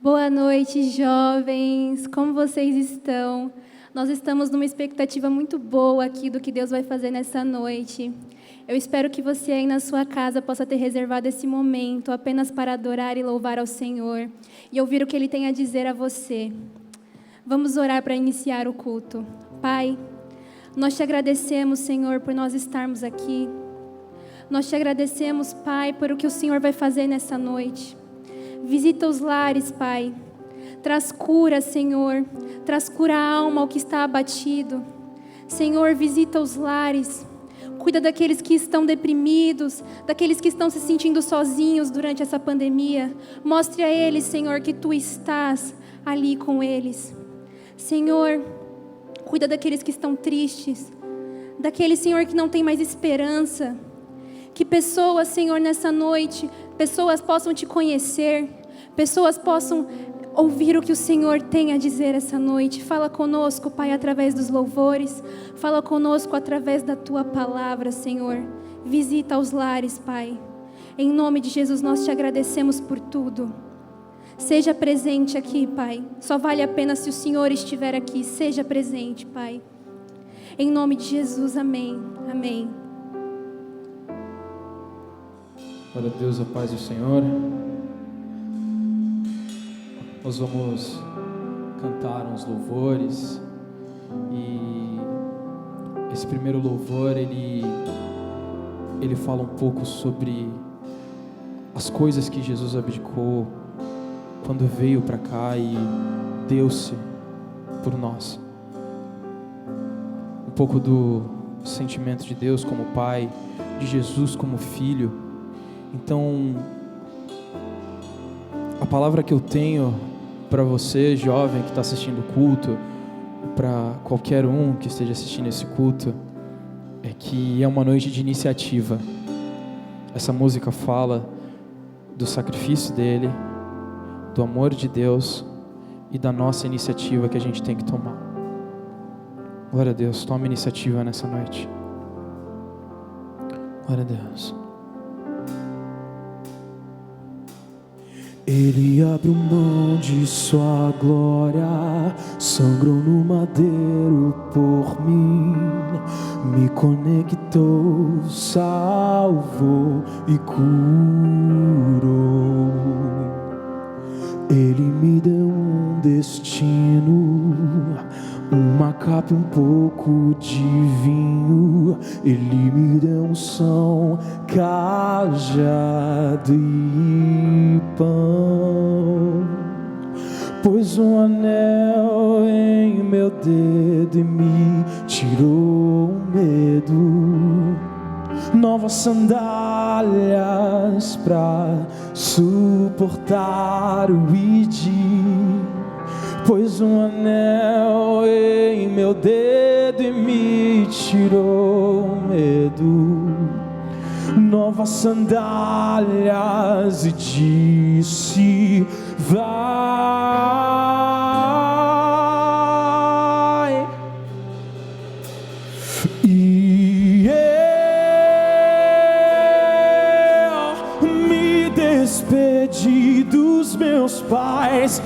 Boa noite, jovens. Como vocês estão? Nós estamos numa expectativa muito boa aqui do que Deus vai fazer nessa noite. Eu espero que você aí na sua casa possa ter reservado esse momento apenas para adorar e louvar ao Senhor e ouvir o que Ele tem a dizer a você. Vamos orar para iniciar o culto. Pai, nós te agradecemos, Senhor, por nós estarmos aqui. Nós te agradecemos, Pai, por o que o Senhor vai fazer nessa noite. Visita os lares, Pai. Traz cura, Senhor. Traz cura à alma ao que está abatido. Senhor, visita os lares. Cuida daqueles que estão deprimidos, daqueles que estão se sentindo sozinhos durante essa pandemia. Mostre a eles, Senhor, que Tu estás ali com eles. Senhor, cuida daqueles que estão tristes, daqueles, Senhor, que não tem mais esperança. Que pessoas, Senhor, nessa noite, pessoas possam Te conhecer, pessoas possam ouvir o que o Senhor tem a dizer essa noite. Fala conosco, Pai, através dos louvores. Fala conosco através da Tua palavra, Senhor. Visita os lares, Pai. Em nome de Jesus, nós Te agradecemos por tudo. Seja presente aqui, Pai. Só vale a pena se o Senhor estiver aqui. Seja presente, Pai. Em nome de Jesus, amém. Amém. Glória a Deus, a paz do Senhor. Nós vamos cantar uns louvores. E esse primeiro louvor, ele fala um pouco sobre as coisas que Jesus abdicou quando veio para cá e deu-se por nós. Um pouco do sentimento de Deus como Pai, de Jesus como Filho. Então, a palavra que eu tenho para você, jovem que está assistindo o culto, para qualquer um que esteja assistindo esse culto, é que é uma noite de iniciativa. Essa música fala do sacrifício dele, do amor de Deus e da nossa iniciativa que a gente tem que tomar. Glória a Deus, toma iniciativa nessa noite. Glória a Deus. Ele abriu mão de sua glória, sangrou no madeiro por mim, me conectou, salvou e curou. Ele me deu um destino, uma capa e um pouco de vinho. Ele me deu unção, cajado e pão. Pôs um anel em meu dedo e me tirou o medo. Novas sandálias pra suportar o ID. Pôs um anel em meu dedo e me tirou o medo. Novas sandálias e disse: vai. E eu me despedi dos meus pais.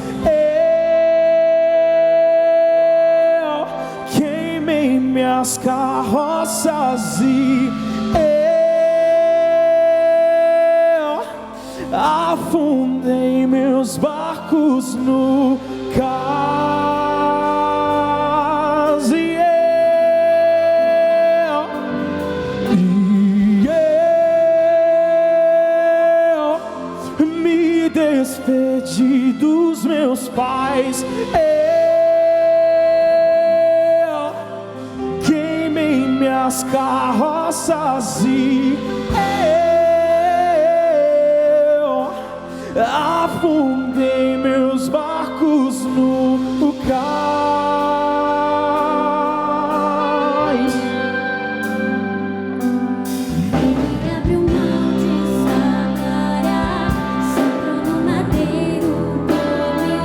Minhas carroças e eu afundei meus barcos no cais. E eu me despedi dos meus pais. Minhas carroças e eu afundei meus barcos no cais. Ele abriu mão de sua glória, sangrou no madeiro por mim,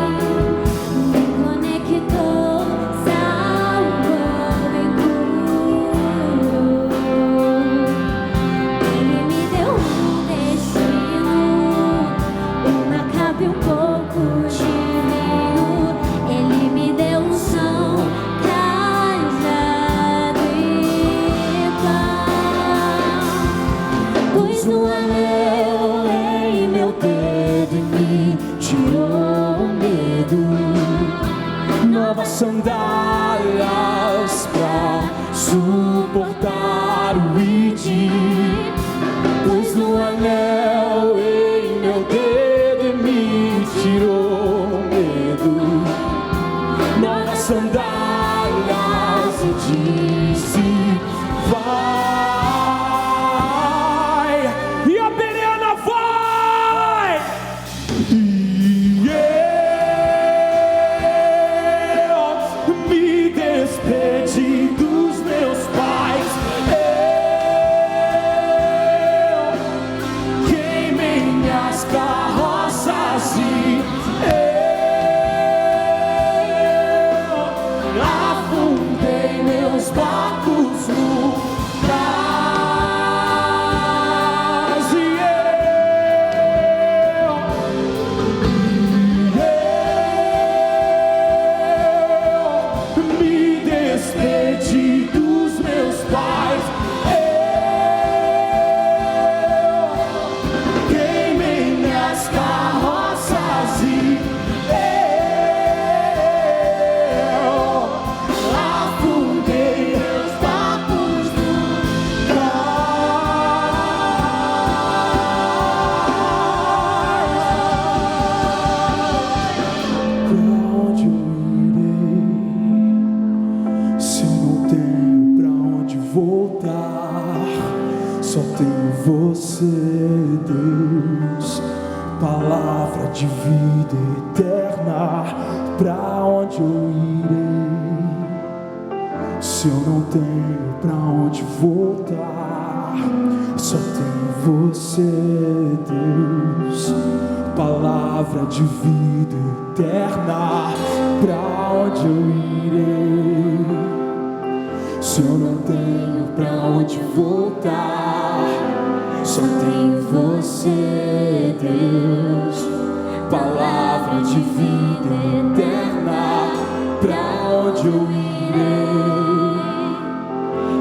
me conectou, salvou e curou. Ele me deu um destino, uma capa e um pouco tirou o medo, novas sandálias pra suportar o ID, pôs no anel em meu dedo e me tirou o medo, novas sandálias e disse: vai, e a Beriana vai, e eu me despedi dos meus pais, eu queimei minhas carroças e eu afundei meus barcos no cais, e eu me despedi dos meus pais, eu queimei minhas carroças e eu afundei meus barcos no cais. Pra onde eu irei, se eu não tenho pra onde voltar? Só tenho você, Deus, palavra de vida eterna. Pra onde eu irei, se eu não tenho pra onde voltar? Só tenho você, Deus, palavra de vida eterna. Pra onde eu irei, se eu não tenho pra onde voltar? Só tenho você, Deus, palavra de vida eterna. Pra onde eu irei,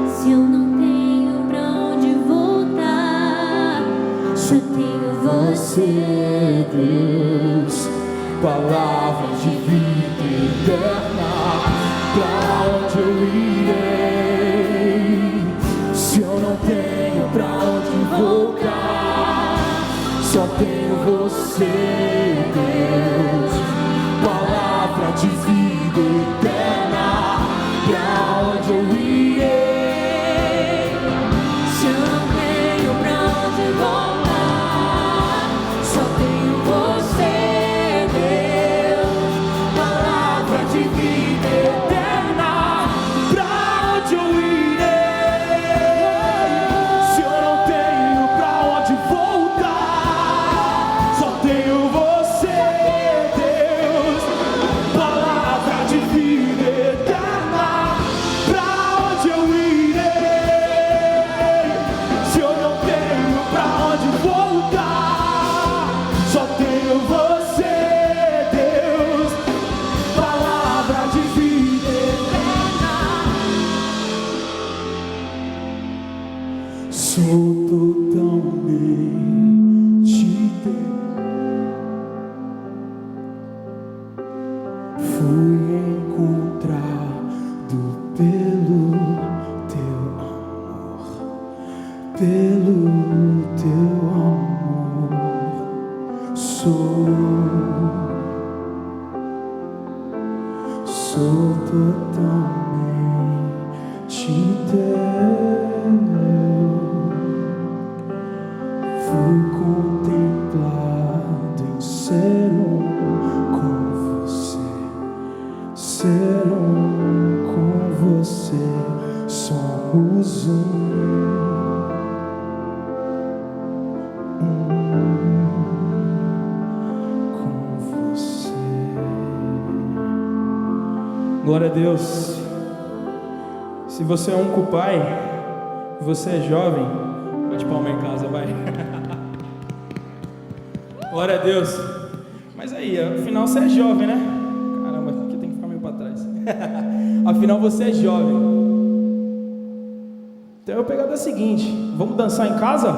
Se eu não tenho pra onde voltar, só tenho você, Deus, palavra de vida eterna. Pra onde eu irei, se eu não tenho pra onde voltar? Só tenho você, Deus, palavra de vida eterna. Pra onde eu irei, se eu não tenho pra onde voltar, só tenho você, Deus, palavra de vida eterna. Pra onde eu irei, se eu não tenho pra onde voltar? Só tenho você, Deus, palavra de vida eterna. Pra onde eu irei, se eu não tenho pra onde voltar? Só tenho você, Deus, palavra de vida eterna. Sou totalmente teu, fui encontrado pelo teu amor, pelo teu amor. Sou totalmente teu, fui contemplado em ser com você, ser com você, somos com você. Glória a Deus. Se você é um cupai, você é jovem, bate palma em casa, vai. Glória a Deus. Mas aí, afinal você é jovem, né? Caramba, aqui tem que ficar meio para trás. Afinal você é jovem. Então a pegada é a seguinte: vamos dançar em casa?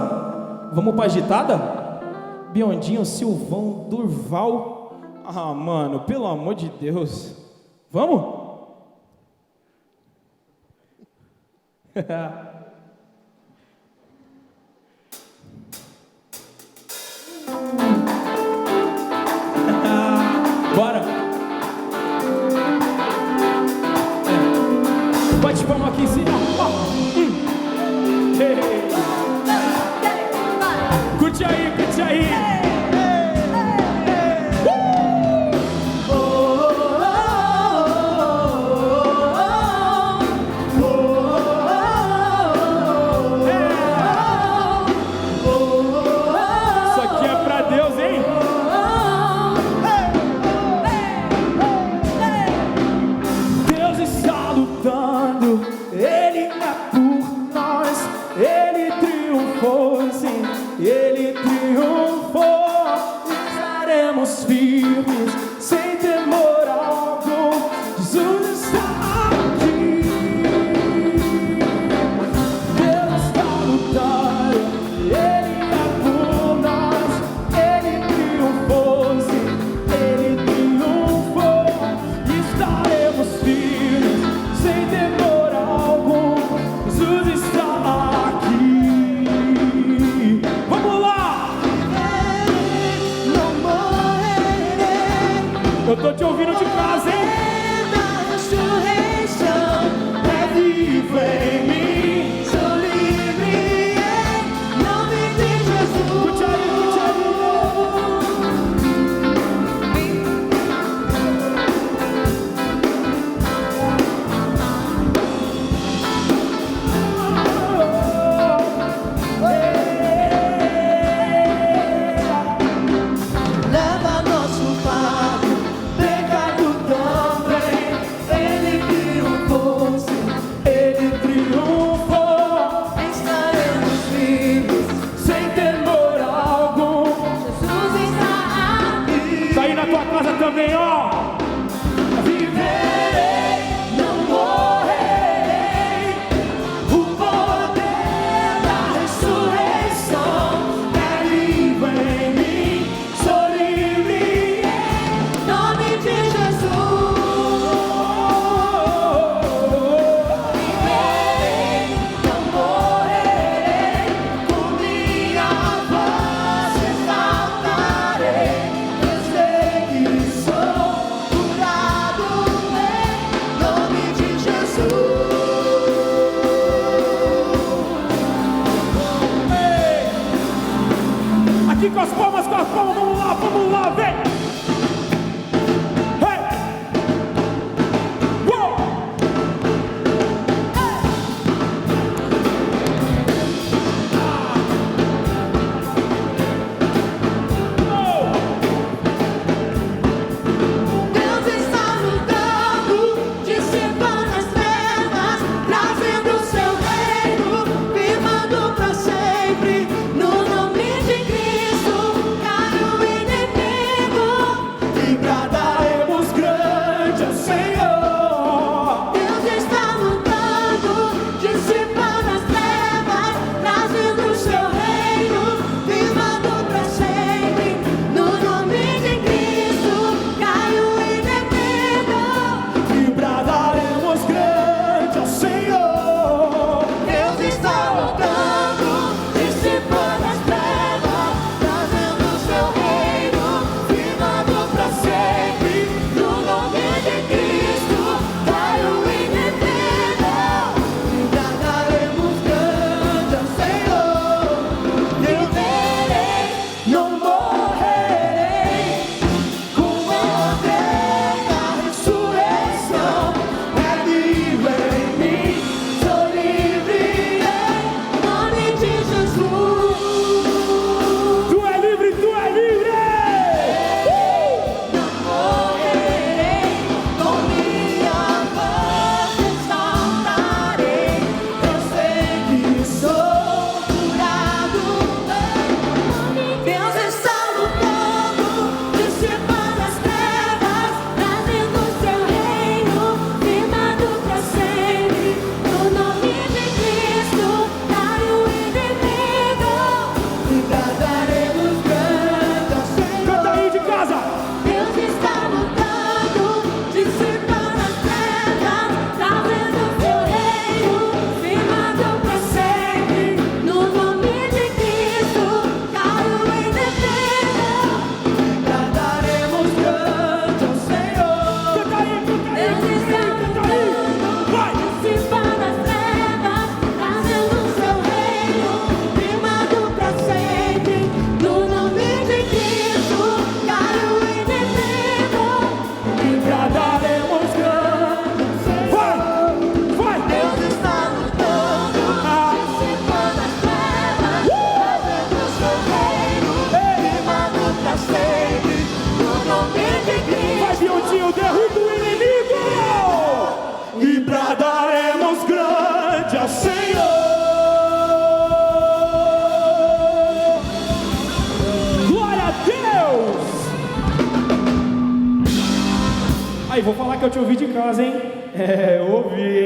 Vamos pra agitada? Biondinho, Silvão, Durval Ah, mano, pelo amor de Deus. Vamos? Bora. Bate palma aqui em cima. Hey. Curte aí, curte aí. Isso aqui é pra Deus, hein? Deus está lutando, Ele é por nós, Ele triunfou, sim, Ele triunfou. Estaremos firmes, sem temor algum, Jesus está aqui. Deus está lutando, Ele é por nós, Ele triunfou, sim, Ele triunfou. Estaremos firmes, sem temor algum, Jesus está aqui. Vamos lá! Não morrerei. Eu tô te ouvindo de casa, hein? Da ressurreição É vivo em mim. sou livre em nome de Jesus. Curte aí, curte Leva nosso fardo, pecado também. Ele triunfou, sim, Ele triunfou, estaremos vivos. sem temor algum. Jesus está aqui. Tá aí na tua casa também, ó. Viverei, não morrerei. O poder da ressurreição é vivo em mim. Sou livre em nome de Jesus. Viverei, não morrerei. Por minha voz exaltarei. Eu sei que sou Brasil, derruba o inimigo e bradaremos grande ao Senhor. Glória a Deus! Aí, vou falar que eu te ouvi de casa, hein? Eu ouvi.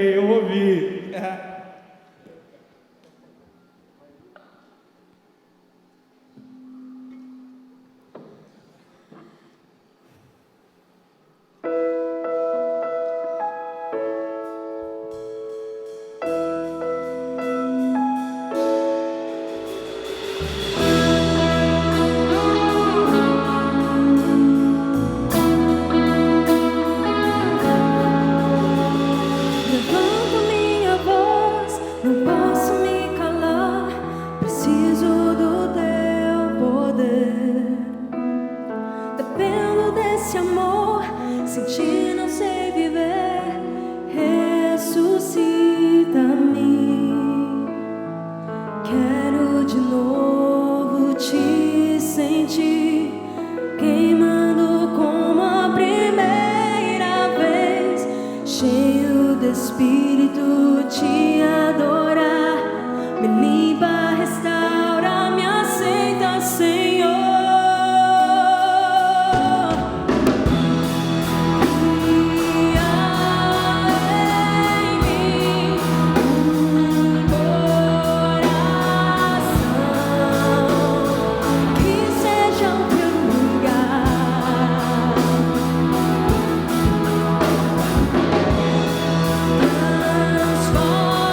Levanto minha voz, não posso me calar. Preciso do teu poder. Dependo desse amor, sem ti não sei viver. Ressuscita-me. Quero de novo te sentir, queimando como a primeira vez, cheio de Espírito, te adorar. Me limpa, restaura, me aceita, Senhor. Cria em mim coração que seja o teu lugar. Transforma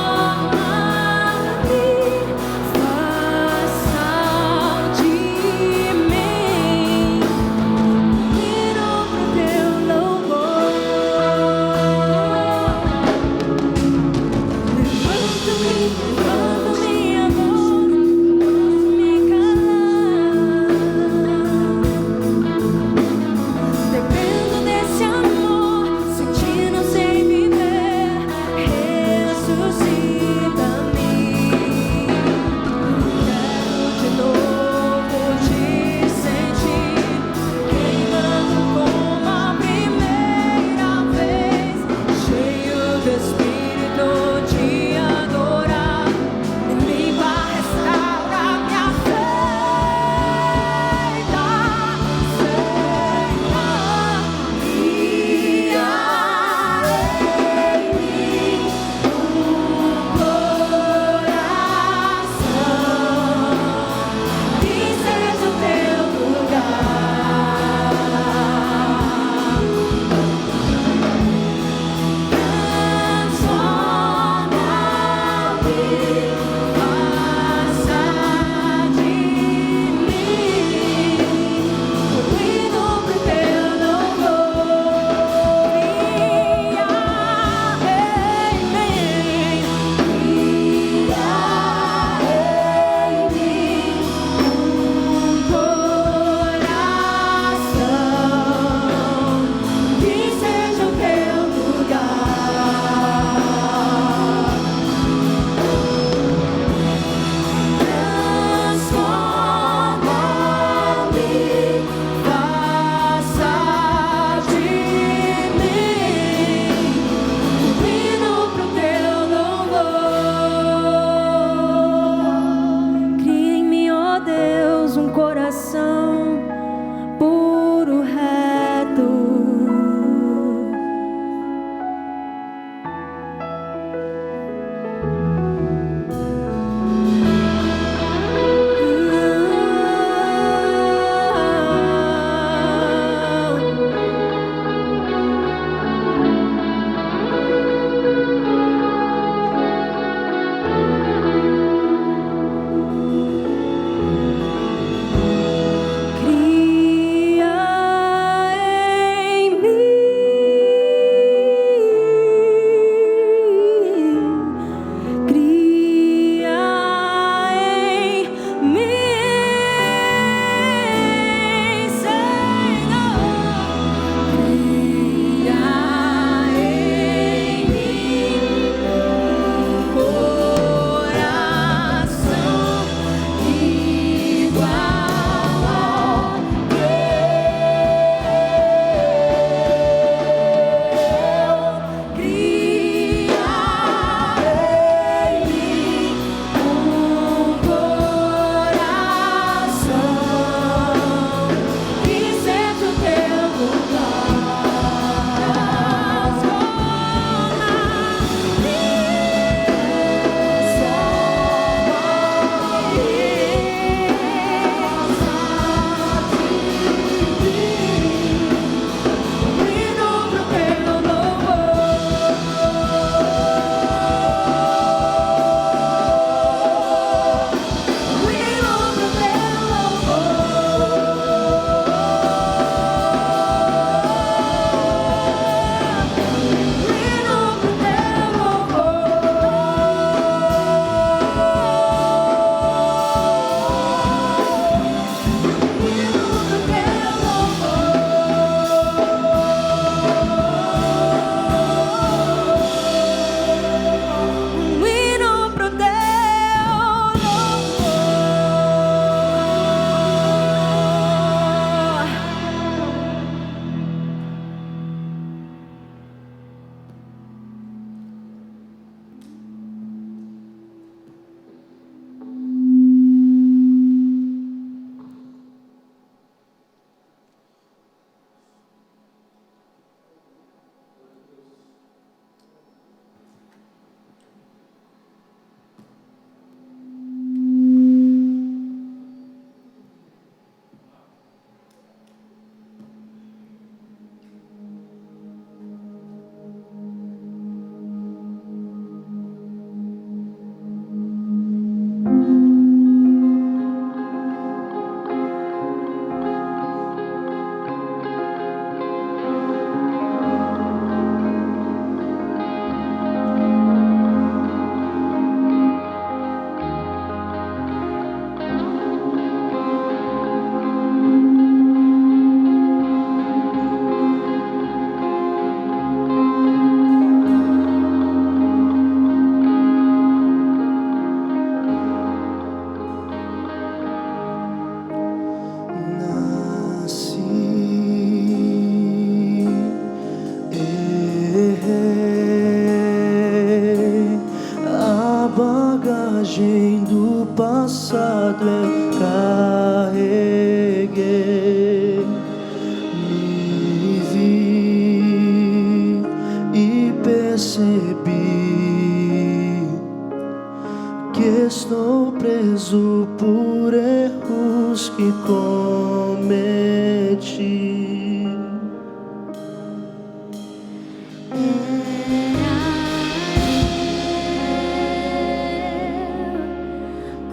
estou preso por erros que cometi.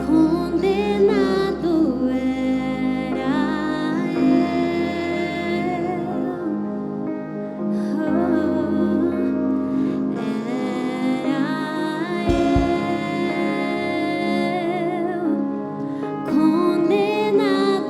Condenado era condenado era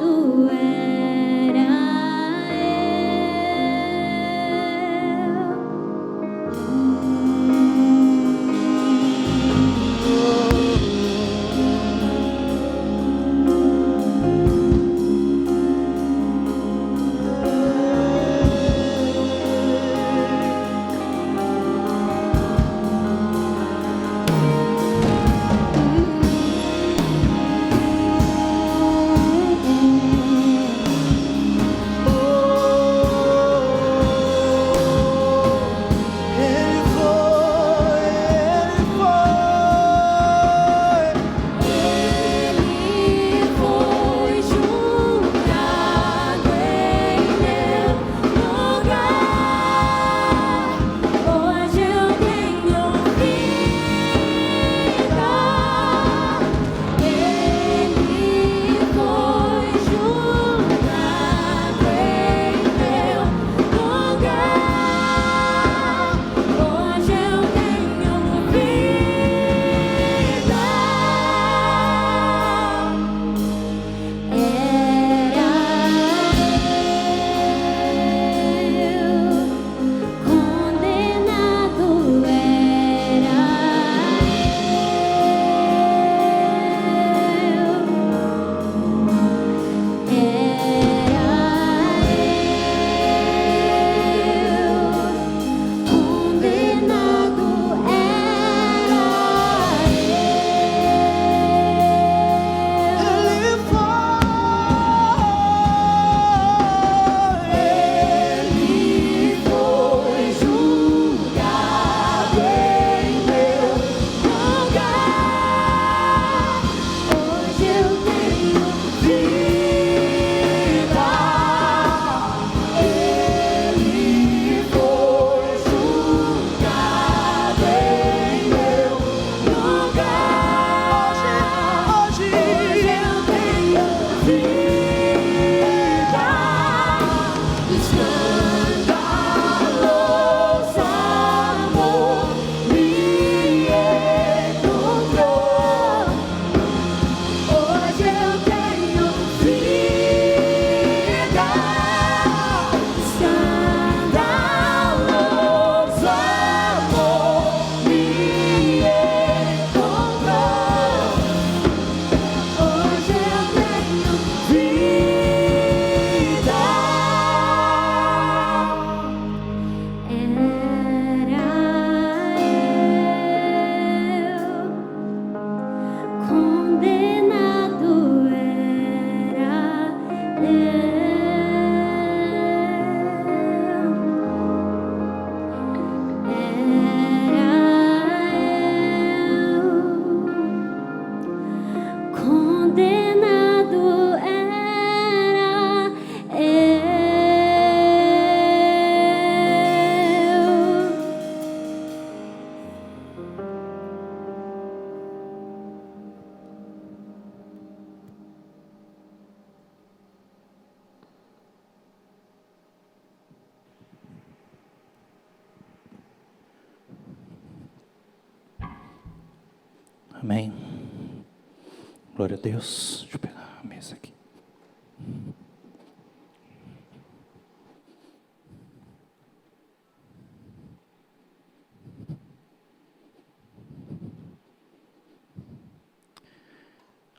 Amém. Glória a Deus. Deixa eu pegar a mesa aqui.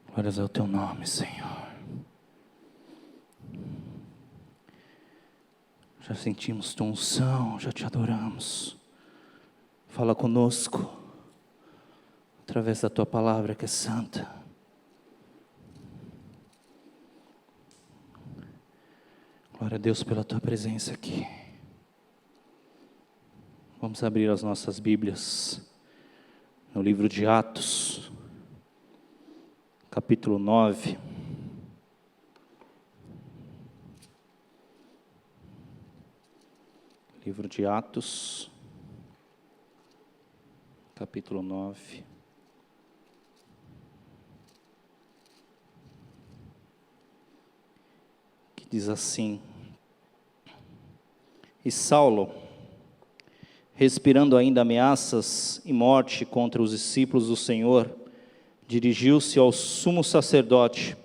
Glórias ao teu nome, Senhor. Já sentimos tua unção, já te adoramos. Fala conosco através da tua palavra que é santa. Glória a Deus pela tua presença aqui. Vamos abrir as nossas Bíblias no livro de Atos, capítulo 9. Livro de Atos, capítulo 9. Que diz assim: E Saulo, respirando ainda ameaças e morte contra os discípulos do Senhor, dirigiu-se ao sumo sacerdote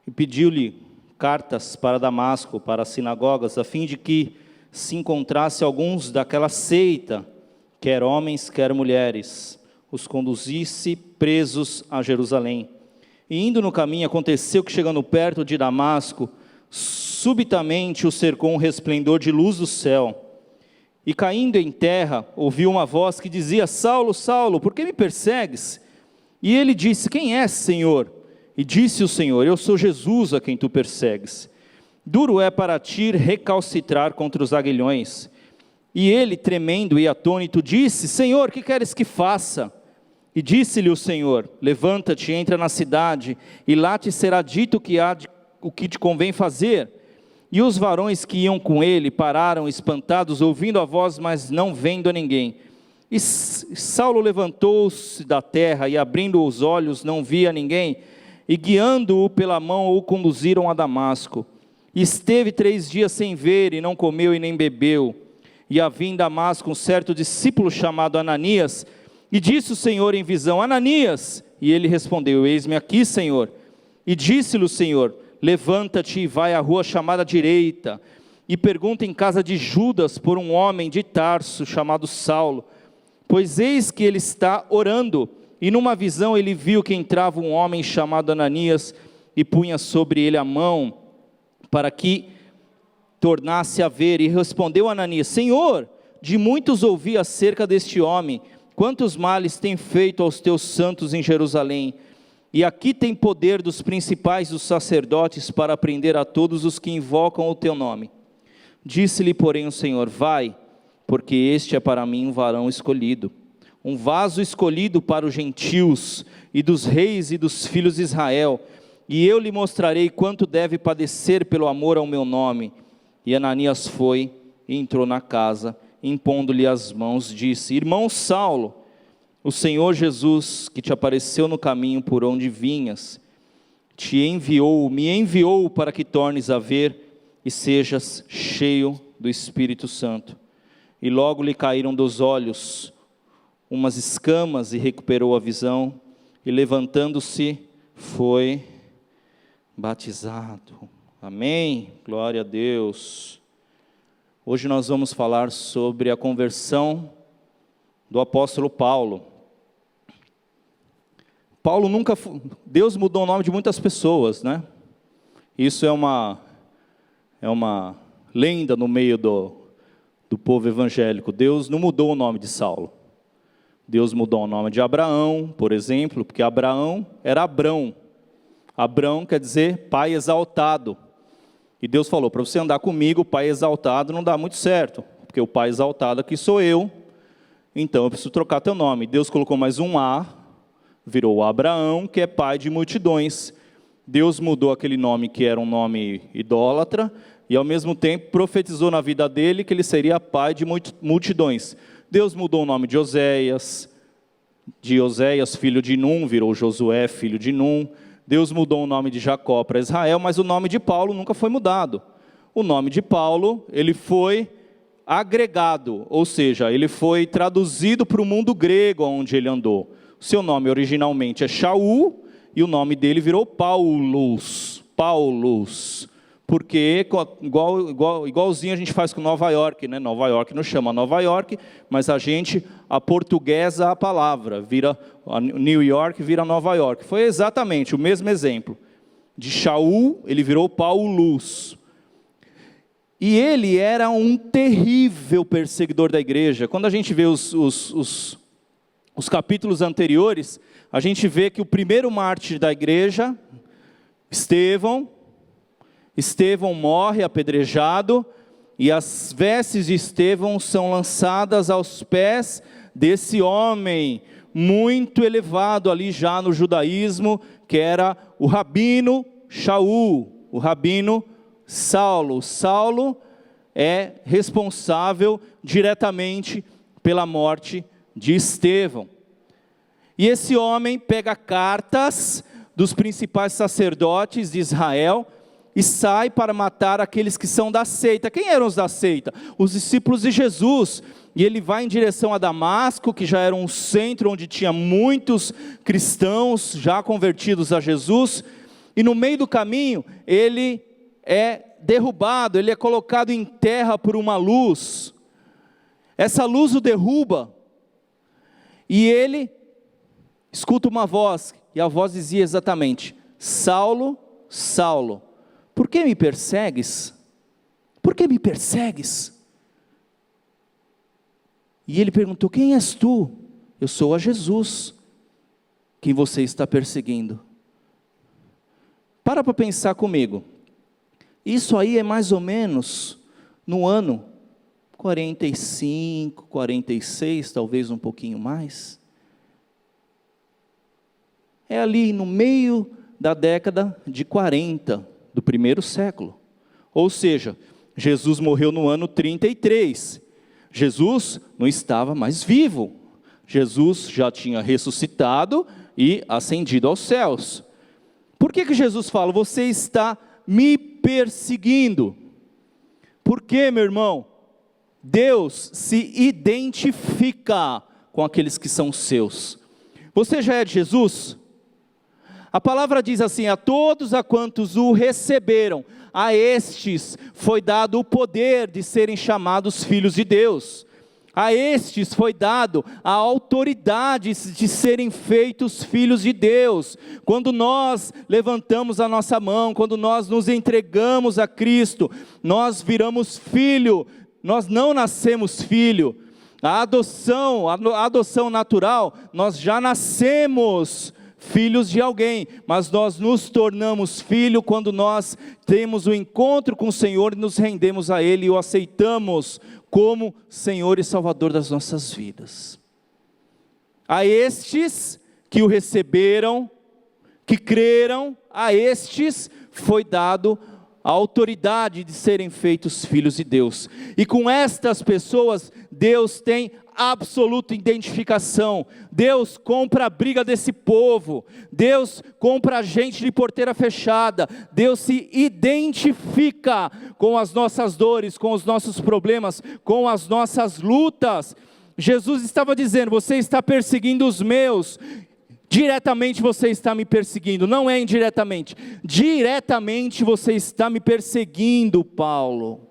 e pediu-lhe cartas para Damasco, para as sinagogas, a fim de que se encontrasse alguns daquela seita, quer homens, quer mulheres, os conduzisse presos a Jerusalém. E indo no caminho, aconteceu que, chegando perto de Damasco, subitamente o cercou um resplendor de luz do céu. E caindo em terra, ouviu uma voz que dizia: Saulo, Saulo, por que me persegues? E ele disse: Quem és, Senhor? E disse o Senhor: Eu sou Jesus a quem tu persegues. Duro é para ti recalcitrar contra os aguilhões. E ele, tremendo e atônito, disse: Senhor, que queres que faça? E disse-lhe o Senhor: Levanta-te, entra na cidade, e lá te será dito o que te convém fazer. E os varões que iam com ele pararam espantados, ouvindo a voz, mas não vendo a ninguém. E Saulo levantou-se da terra, e abrindo os olhos não via ninguém, e guiando-o pela mão o conduziram a Damasco. E esteve 3 dias sem ver, e não comeu e nem bebeu. E havia em Damasco um certo discípulo chamado Ananias, e disse o Senhor em visão: Ananias! E ele respondeu: Eis-me aqui, Senhor. E disse-lhe o Senhor: Levanta-te e vai à rua chamada direita, e pergunta em casa de Judas por um homem de Tarso chamado Saulo, pois eis que ele está orando. E numa visão ele viu que entrava um homem chamado Ananias, e punha sobre ele a mão, para que tornasse a ver. E respondeu Ananias: Senhor, de muitos ouvi acerca deste homem, quantos males tem feito aos teus santos em Jerusalém. E aqui tem poder dos principais dos sacerdotes para prender a todos os que invocam o teu nome. Disse-lhe, porém, o Senhor: Vai, porque este é para mim um varão escolhido, um vaso escolhido para os gentios, e dos reis e dos filhos de Israel, e eu lhe mostrarei quanto deve padecer pelo amor ao meu nome. E Ananias foi e entrou na casa, impondo-lhe as mãos, disse: Irmão Saulo, o Senhor Jesus, que te apareceu no caminho por onde vinhas, me enviou para que tornes a ver e sejas cheio do Espírito Santo. E logo lhe caíram dos olhos umas escamas, e recuperou a visão, e levantando-se, foi batizado. Amém? Glória a Deus. Hoje nós vamos falar sobre a conversão do apóstolo Paulo. Deus mudou o nome de muitas pessoas, né? Isso é uma lenda no meio do povo evangélico. Deus não mudou o nome de Saulo. Deus mudou o nome de Abraão, por exemplo, porque Abraão era Abrão. Abrão quer dizer pai exaltado. E Deus falou: para você andar comigo, pai exaltado não dá muito certo, porque o pai exaltado aqui sou eu, então eu preciso trocar teu nome. Deus colocou mais um A, virou Abraão, que é pai de multidões. Deus mudou aquele nome que era um nome idólatra, e ao mesmo tempo profetizou na vida dele que ele seria pai de multidões. Deus mudou o nome de Oséias, filho de Num, virou Josué, filho de Num. Deus mudou o nome de Jacó para Israel, mas o nome de Paulo nunca foi mudado. O nome de Paulo, ele foi agregado, ou seja, ele foi traduzido para o mundo grego onde ele andou. O seu nome originalmente é Shaul, e o nome dele virou Paulus, porque igualzinho a gente faz com Nova York, né? Nova York não chama Nova York, mas a gente aportuguesa a palavra, vira New York, vira Nova York. Foi exatamente o mesmo exemplo. De Shaul, ele virou Paulus. E ele era um terrível perseguidor da igreja. Quando a gente vê os capítulos anteriores, a gente vê que o primeiro mártir da igreja, Estevão morre apedrejado, e as vestes de Estevão são lançadas aos pés desse homem muito elevado ali já no judaísmo, que era o rabino Shaul, o rabino Saulo. Saulo é responsável diretamente pela morte de Estevão. E esse homem pega cartas dos principais sacerdotes de Israel e sai para matar aqueles que são da seita. Quem eram os da seita? Os discípulos de Jesus. E ele vai em direção a Damasco, que já era um centro onde tinha muitos cristãos já convertidos a Jesus. E no meio do caminho, ele é derrubado, ele é colocado em terra por uma luz. Essa luz o derruba. E ele escuta uma voz, e a voz dizia exatamente: Saulo, Saulo, por que me persegues? Por que me persegues? E ele perguntou: quem és tu? Eu sou a Jesus, quem você está perseguindo. Para pensar comigo. Isso aí é mais ou menos no ano 45, 46, talvez um pouquinho mais. É ali no meio da década de 40 do primeiro século. Ou seja, Jesus morreu no ano 33. Jesus não estava mais vivo. Jesus já tinha ressuscitado e ascendido aos céus. Por que Jesus fala: você está me perseguindo? Porque, meu irmão, Deus se identifica com aqueles que são seus. Você já é de Jesus? A palavra diz assim: a todos a quantos o receberam, a estes foi dado o poder de serem chamados filhos de Deus. A estes foi dado a autoridade de serem feitos filhos de Deus. Quando nós levantamos a nossa mão, quando nós nos entregamos a Cristo, nós viramos filho, nós não nascemos filho. A adoção natural, nós já nascemos filhos de alguém, mas nós nos tornamos filho quando nós temos o encontro com o Senhor e nos rendemos a Ele e o aceitamos como Senhor e Salvador das nossas vidas. A estes que o receberam, que creram, a estes foi dado a autoridade de serem feitos filhos de Deus. E com estas pessoas, Deus tem absoluta identificação. Deus compra a briga desse povo. Deus compra a gente de porteira fechada. Deus se identifica com as nossas dores, com os nossos problemas, com as nossas lutas. Jesus estava dizendo: você está perseguindo os meus. Diretamente você está me perseguindo, não é indiretamente. Diretamente você está me perseguindo, Paulo.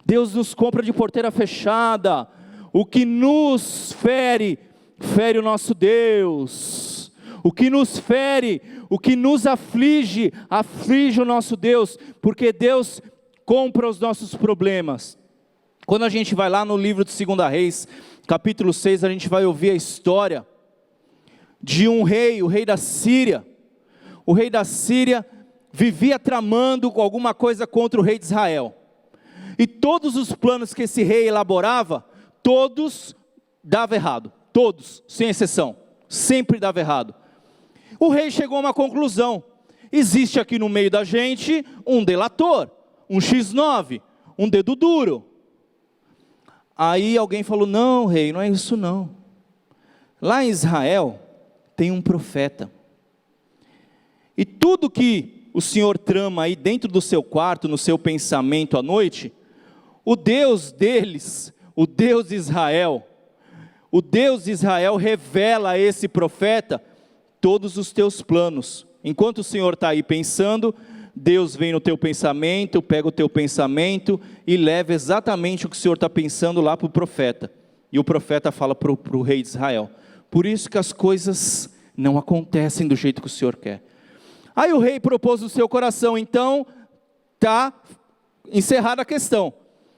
Deus nos compra de porteira fechada. O que nos fere, fere o nosso Deus. O que nos fere, o que nos aflige, aflige o nosso Deus. Porque Deus compra os nossos problemas. Quando a gente vai lá no livro de 2 Reis, capítulo 6, a gente vai ouvir a história de um rei, o rei da Síria. O rei da Síria vivia tramando alguma coisa contra o rei de Israel. E todos os planos que esse rei elaborava, todos davam errado. Todos, sem exceção. Sempre dava errado. O rei chegou a uma conclusão: existe aqui no meio da gente um delator, um X9, um dedo duro. Aí alguém falou: não, rei, não é isso não. Lá em Israel tem um profeta. E tudo que o Senhor trama aí dentro do seu quarto, no seu pensamento à noite, o Deus deles, o Deus de Israel revela a esse profeta todos os teus planos. Enquanto o Senhor está aí pensando, Deus vem no teu pensamento, pega o teu pensamento e leva exatamente o que o Senhor está pensando lá para o profeta. E o profeta fala para o rei de Israel. Por isso que as coisas não acontecem do jeito que o Senhor quer. Aí o rei propôs no seu coração: então está encerrada a questão.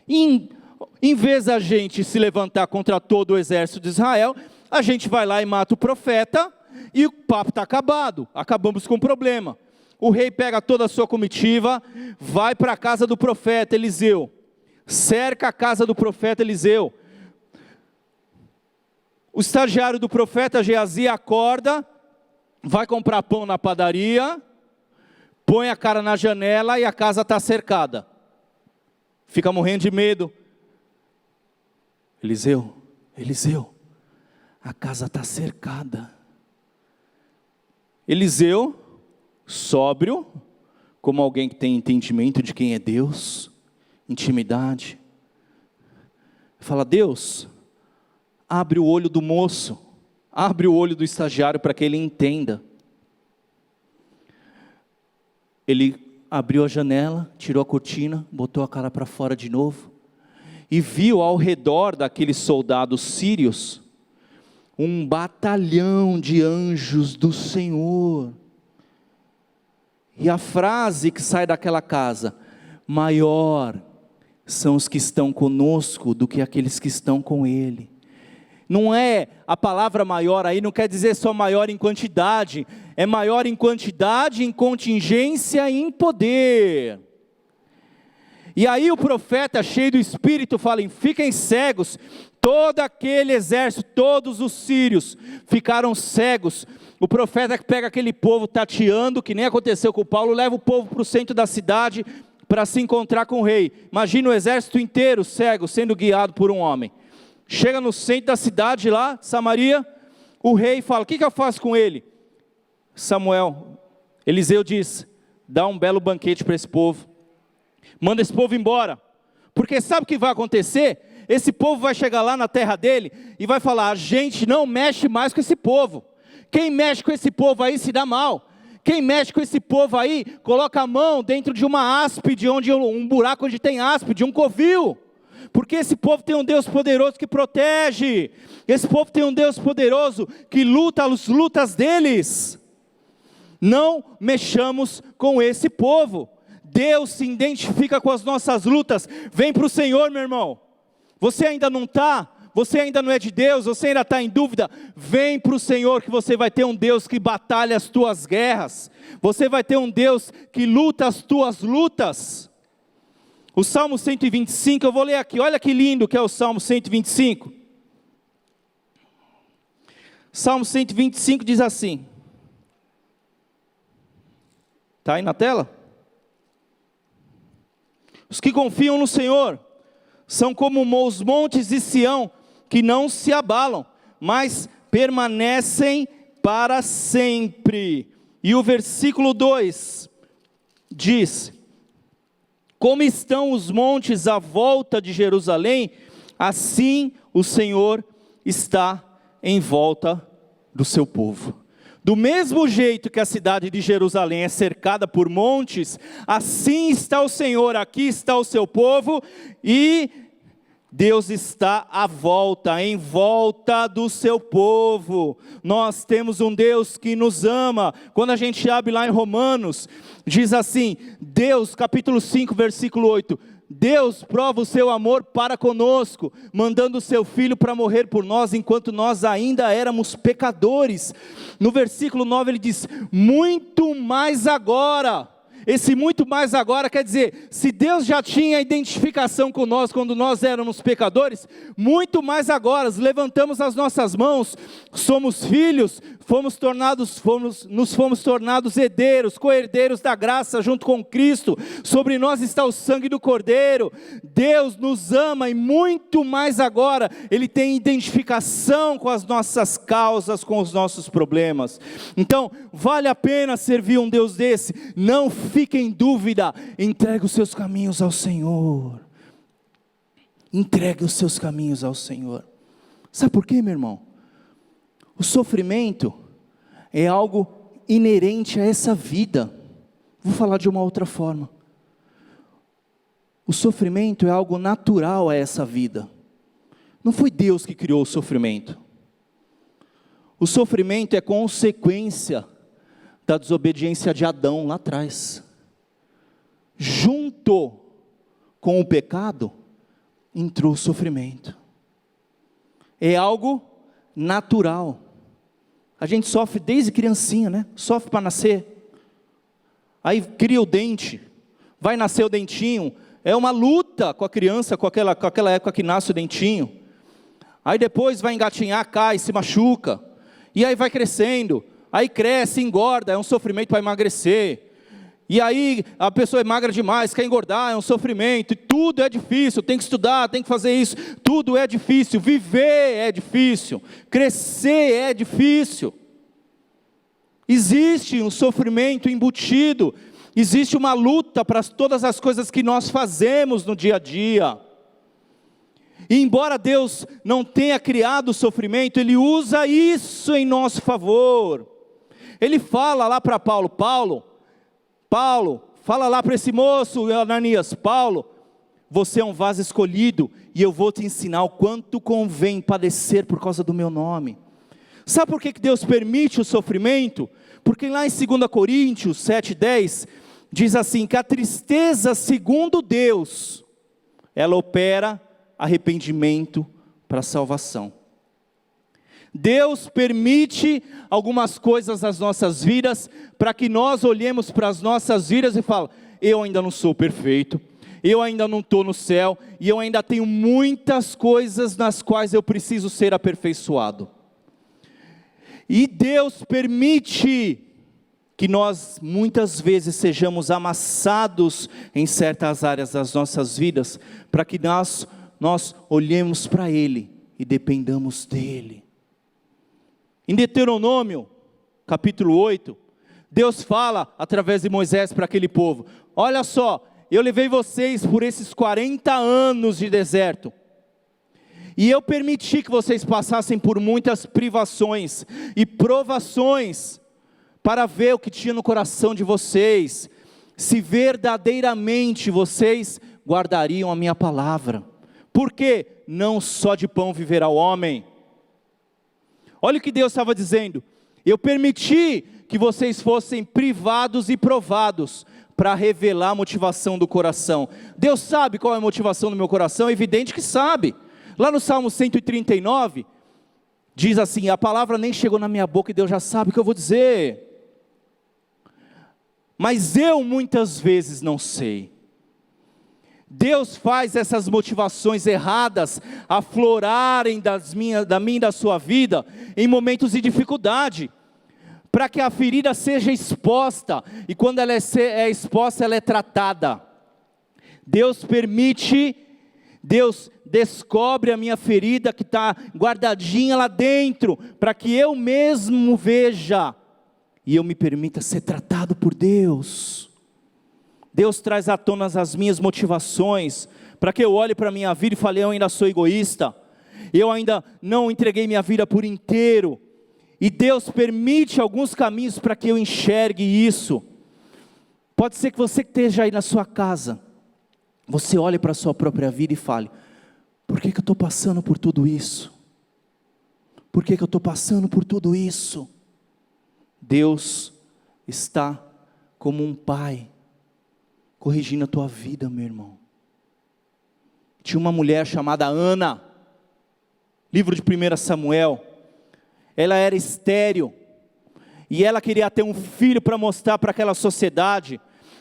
Em vez da gente se levantar contra todo o exército de Israel, a gente vai lá e mata o profeta e o papo está acabado, acabamos com o problema. O rei pega toda a sua comitiva, vai para a casa do profeta Eliseu, cerca a casa do profeta Eliseu. O estagiário do profeta Geazi acorda vai comprar pão na padaria, põe a cara na janela e a casa está cercada. Fica morrendo de medo. Eliseu, a casa está cercada. Eliseu, sóbrio, como alguém que tem entendimento de quem é Deus, intimidade, fala: Deus, abre o olho do moço, abre o olho do estagiário para que ele entenda. Ele abriu a janela, tirou a cortina, botou a cara para fora de novo, e viu ao redor daqueles soldados sírios, um batalhão de anjos do Senhor. E a frase que sai daquela casa: maior são os que estão conosco do que aqueles que estão com ele. Não é, a palavra maior aí não quer dizer só maior em quantidade, é maior em quantidade, em contingência e em poder. E aí o profeta, cheio do Espírito, fala: fiquem cegos. Todo aquele exército, todos os sírios ficaram cegos. O profeta que pega aquele povo tateando, que nem aconteceu com Paulo, leva o povo para o centro da cidade para se encontrar com o rei. Imagina o exército inteiro cego, sendo guiado por um homem. Chega no centro da cidade lá, Samaria, o rei fala: o que eu faço com ele? Eliseu diz: dá um belo banquete para esse povo. Manda esse povo embora. Porque sabe o que vai acontecer? Esse povo vai chegar lá na terra dele e vai falar: a gente não mexe mais com esse povo. Quem mexe com esse povo aí se dá mal. Quem mexe com esse povo aí, coloca a mão dentro de uma áspide, um buraco onde tem áspide, um covil. Porque esse povo tem um Deus poderoso que protege. Esse povo tem um Deus poderoso que luta as lutas deles. Não mexamos com esse povo. Deus se identifica com as nossas lutas. Vem para o Senhor, meu irmão. Você ainda não está, você ainda não é de Deus, você ainda está em dúvida. Vem para o Senhor, que você vai ter um Deus que batalha as tuas guerras. Você vai ter um Deus que luta as tuas lutas. O Salmo 125, eu vou ler aqui, olha que lindo que é o Salmo 125. Salmo 125 diz assim. Está aí na tela? Os que confiam no Senhor são como os montes de Sião, que não se abalam, mas permanecem para sempre. E o versículo 2 diz: como estão os montes à volta de Jerusalém, assim o Senhor está em volta do seu povo. Do mesmo jeito que a cidade de Jerusalém é cercada por montes, assim está o Senhor, aqui está o seu povo, e Deus está em volta do seu povo. Nós temos um Deus que nos ama. Quando a gente abre lá em Romanos, diz assim, Deus, capítulo 5, versículo 8, Deus prova o seu amor para conosco, mandando o seu Filho para morrer por nós, enquanto nós ainda éramos pecadores. No versículo 9 ele diz, muito mais agora. Esse muito mais agora quer dizer, se Deus já tinha identificação com nós quando nós éramos pecadores, muito mais agora, levantamos as nossas mãos, somos filhos, nos fomos tornados herdeiros, co-herdeiros da graça junto com Cristo, sobre nós está o sangue do Cordeiro. Deus nos ama e muito mais agora, Ele tem identificação com as nossas causas, com os nossos problemas. Então, vale a pena servir um Deus desse? Não fique em dúvida, entregue os seus caminhos ao Senhor. Entregue os seus caminhos ao Senhor. Sabe por quê, meu irmão? O sofrimento é algo inerente a essa vida. Vou falar de uma outra forma. O sofrimento é algo natural a essa vida. Não foi Deus que criou o sofrimento. O sofrimento é consequência da desobediência de Adão lá atrás. Junto com o pecado, entrou o sofrimento. É algo natural. A gente sofre desde criancinha, né? Sofre para nascer. Aí cria o dente. Vai nascer o dentinho. É uma luta com a criança, com aquela época que nasce o dentinho. Aí depois vai engatinhar, cai, se machuca. E aí vai crescendo. aí cresce, engorda, é um sofrimento para emagrecer. E aí a pessoa é magra demais, quer engordar, é um sofrimento. E tudo é difícil, tem que estudar, tem que fazer isso. Tudo é difícil, viver é difícil, crescer é difícil. Existe um sofrimento embutido, existe uma luta para todas as coisas que nós fazemos no dia a dia. E embora Deus não tenha criado o sofrimento, Ele usa isso em nosso favor. Ele fala lá para Paulo, fala lá para esse moço, Ananias, Paulo, você é um vaso escolhido, e eu vou te ensinar o quanto convém padecer por causa do meu nome. Sabe por que Deus permite o sofrimento? Porque lá em 2 Coríntios 7:10, diz assim, que a tristeza segundo Deus, ela opera arrependimento para a salvação. Deus permite algumas coisas nas nossas vidas, para que nós olhemos para as nossas vidas e falemos, eu ainda não sou perfeito, eu ainda não estou no céu, e eu ainda tenho muitas coisas nas quais eu preciso ser aperfeiçoado. E Deus permite que nós muitas vezes sejamos amassados em certas áreas das nossas vidas, para que nós olhemos para Ele e dependamos dEle. Em Deuteronômio, capítulo 8, Deus fala através de Moisés para aquele povo, olha só, eu levei vocês por esses 40 anos de deserto, e eu permiti que vocês passassem por muitas privações e provações, para ver o que tinha no coração de vocês, se verdadeiramente vocês guardariam a minha palavra, porque não só de pão viverá o homem. Olha o que Deus estava dizendo, eu permiti que vocês fossem privados e provados, para revelar a motivação do coração. Deus sabe qual é a motivação do meu coração, é evidente que sabe. Lá no Salmo 139, diz assim, a palavra nem chegou na minha boca e Deus já sabe o que eu vou dizer. Mas eu muitas vezes não sei. Deus faz essas motivações erradas aflorarem da minha e da sua vida em momentos de dificuldade, para que a ferida seja exposta, e quando ela é exposta, ela é tratada. Deus permite, Deus descobre a minha ferida que está guardadinha lá dentro, para que eu mesmo veja, e eu me permita ser tratado por Deus. Deus traz à tona as minhas motivações, para que eu olhe para a minha vida e fale, eu ainda sou egoísta, eu ainda não entreguei minha vida por inteiro, e Deus permite alguns caminhos para que eu enxergue isso. Pode ser que você que esteja aí na sua casa, você olhe para a sua própria vida e fale, por que eu estou passando por tudo isso? Por que eu estou passando por tudo isso? Deus está como um pai, corrigindo a tua vida, meu irmão. Tinha uma mulher chamada Ana, livro de 1 Samuel, ela era estéril, e ela queria ter um filho para mostrar para aquela sociedade,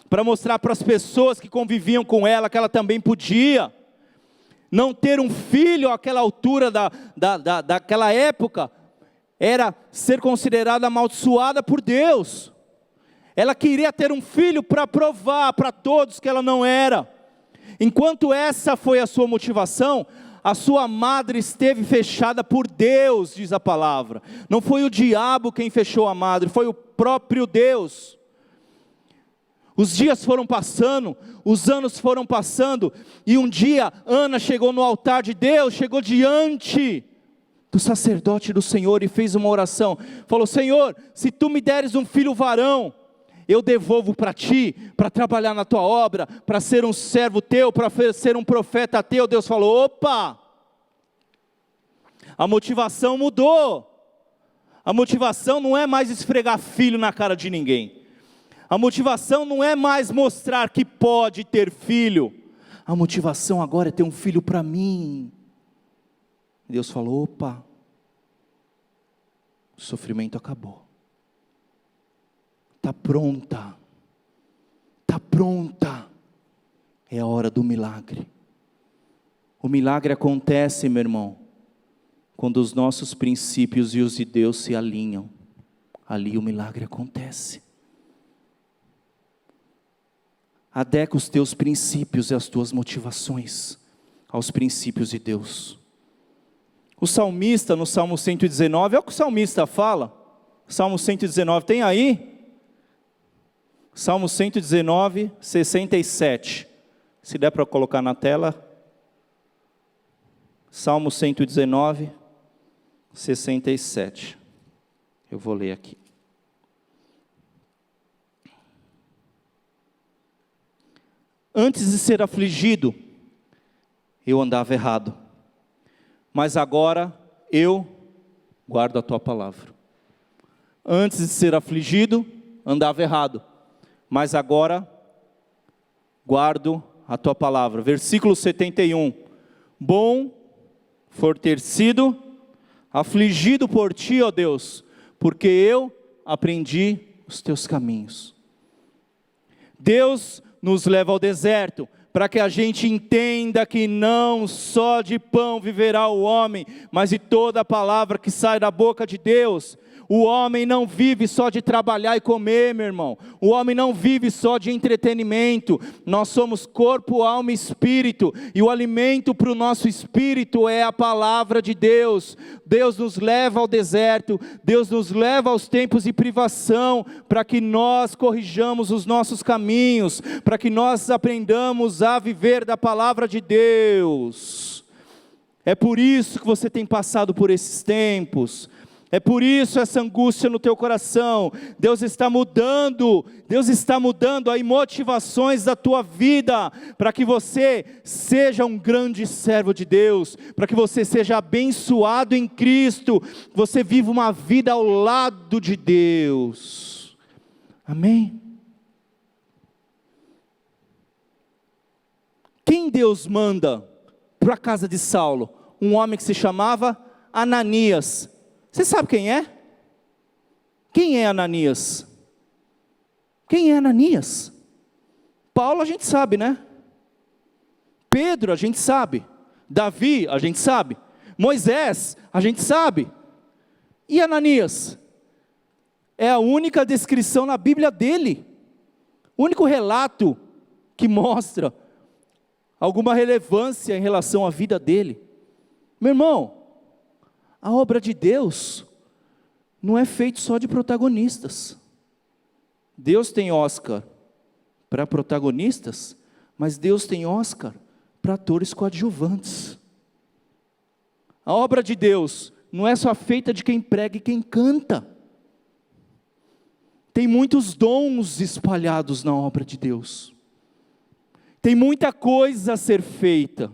para mostrar para as pessoas que conviviam com ela, que ela também podia. Não ter um filho àquela altura daquela época, era ser considerada amaldiçoada por Deus. Ela queria ter um filho para provar para todos que ela não era. Enquanto essa foi a sua motivação, a sua madre esteve fechada por Deus, diz a palavra. Não foi o diabo quem fechou a madre, foi o próprio Deus. Os dias foram passando, os anos foram passando, e um dia Ana chegou no altar de Deus, chegou diante do sacerdote do Senhor e fez uma oração. Falou, Senhor, se tu me deres um filho varão, eu devolvo para ti, para trabalhar na tua obra, para ser um servo teu, para ser um profeta teu. Deus falou, opa, a motivação mudou. A motivação não é mais esfregar filho na cara de ninguém. A motivação não é mais mostrar que pode ter filho. A motivação agora é ter um filho para mim. Deus falou, opa, o sofrimento acabou. Está pronta, é a hora do milagre. O milagre acontece, meu irmão, quando os nossos princípios e os de Deus se alinham. ali o milagre acontece. Adequa os teus princípios e as tuas motivações aos princípios de Deus. O salmista, no Salmo 119, é o que o salmista fala. Salmo 119, tem aí? Salmo 119, 67. Se der para colocar na tela. Salmo 119, 67. Eu vou ler aqui. Antes de ser afligido, eu andava errado, mas agora eu guardo a tua palavra. Antes de ser afligido, andava errado, mas agora guardo a tua palavra. Versículo 71. Bom for ter sido afligido por ti, ó Deus, porque eu aprendi os teus caminhos. Deus nos leva ao deserto, para que a gente entenda que não só de pão viverá o homem, mas de toda a palavra que sai da boca de Deus. O homem não vive só de trabalhar e comer, meu irmão. O homem não vive só de entretenimento. Nós somos corpo, alma e espírito. E o alimento para o nosso espírito é a palavra de Deus. Deus nos leva ao deserto. Deus nos leva aos tempos de privação, para que nós corrijamos os nossos caminhos, para que nós aprendamos a viver da palavra de Deus. É por isso que você tem passado por esses tempos. É por isso essa angústia no teu coração. Deus está mudando aí motivações da tua vida, para que você seja um grande servo de Deus, para que você seja abençoado em Cristo, você viva uma vida ao lado de Deus. Amém? Quem Deus manda para a casa de Saulo? Um homem que se chamava Ananias. Você sabe quem é? Quem é Ananias? Quem é Ananias? Paulo a gente sabe, né? Pedro a gente sabe. Davi a gente sabe. Moisés a gente sabe. E Ananias? É a única descrição na Bíblia dele. O único relato que mostra alguma relevância em relação à vida dele. Meu irmão, a obra de Deus não é feita só de protagonistas. Deus tem Oscar para protagonistas, mas Deus tem Oscar para atores coadjuvantes. A obra de Deus não é só feita de quem prega e quem canta. Tem muitos dons espalhados na obra de Deus. Tem muita coisa a ser feita.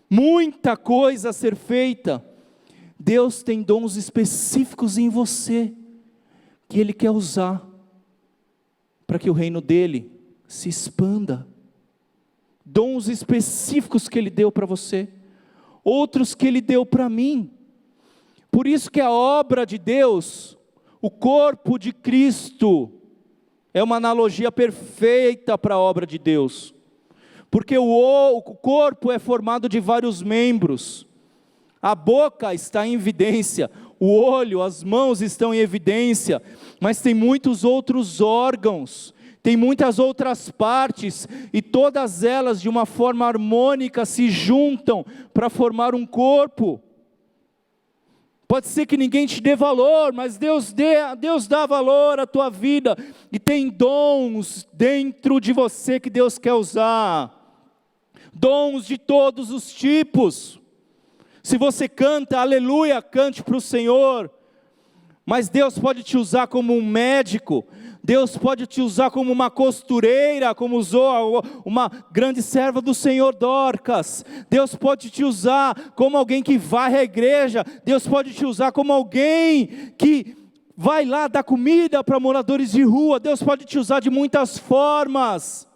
Muita coisa a ser feita. Deus tem dons específicos em você, que Ele quer usar, para que o reino dEle se expanda. Dons específicos que Ele deu para você, outros que Ele deu para mim. Por isso que a obra de Deus, o corpo de Cristo, é uma analogia perfeita para a obra de Deus. Porque o corpo é formado de vários membros. A boca está em evidência, o olho, as mãos estão em evidência, mas tem muitos outros órgãos, tem muitas outras partes, e todas elas de uma forma harmônica se juntam para formar um corpo. Pode ser que ninguém te dê valor, mas Deus dá valor à tua vida, e tem dons dentro de você que Deus quer usar, dons de todos os tipos. Se você canta, aleluia, cante para o Senhor. Mas Deus pode te usar como um médico. Deus pode te usar como uma costureira, como usou uma grande serva do Senhor Dorcas. Deus pode te usar como alguém que varre a igreja. Deus pode te usar como alguém que vai lá dar comida para moradores de rua. Deus pode te usar de muitas formas.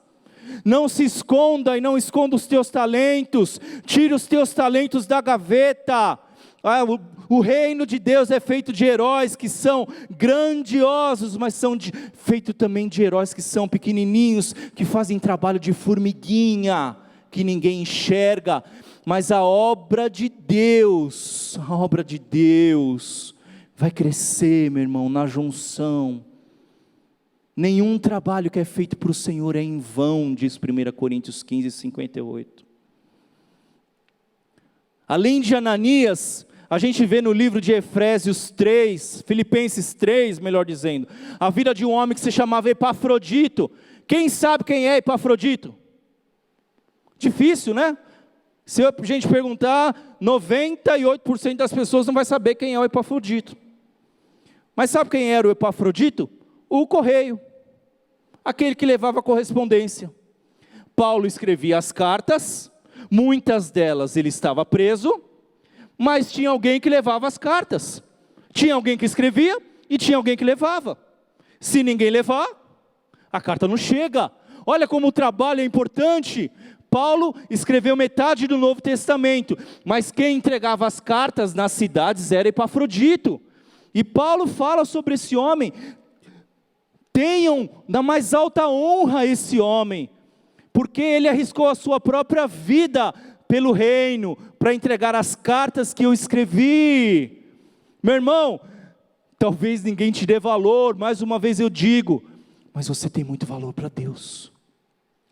Não se esconda e não esconda os teus talentos. Tire os teus talentos da gaveta. O reino de Deus é feito de heróis que são grandiosos, mas feito também de heróis que são pequenininhos, que fazem trabalho de formiguinha, que ninguém enxerga. Mas a obra de Deus vai crescer, meu irmão, na junção. Nenhum trabalho que é feito para o Senhor é em vão, diz 1 Coríntios 15, 58. Além de Ananias, a gente vê no livro de Efésios 3, Filipenses 3, melhor dizendo, a vida de um homem que se chamava Epafrodito. Quem sabe quem é Epafrodito? Difícil, né? Se a gente perguntar, 98% das pessoas não vai saber quem é o Epafrodito. Mas sabe quem era o Epafrodito? O correio, aquele que levava a correspondência. Paulo escrevia as cartas, muitas delas ele estava preso, mas tinha alguém que levava as cartas. Tinha alguém que escrevia e tinha alguém que levava. Se ninguém levar, a carta não chega. Olha como o trabalho é importante. Paulo escreveu metade do Novo Testamento, mas quem entregava as cartas nas cidades era Epafrodito. E Paulo fala sobre esse homem: tenham na mais alta honra esse homem, porque ele arriscou a sua própria vida pelo reino, para entregar as cartas que eu escrevi. Meu irmão, talvez ninguém te dê valor, mais uma vez eu digo, mas você tem muito valor para Deus.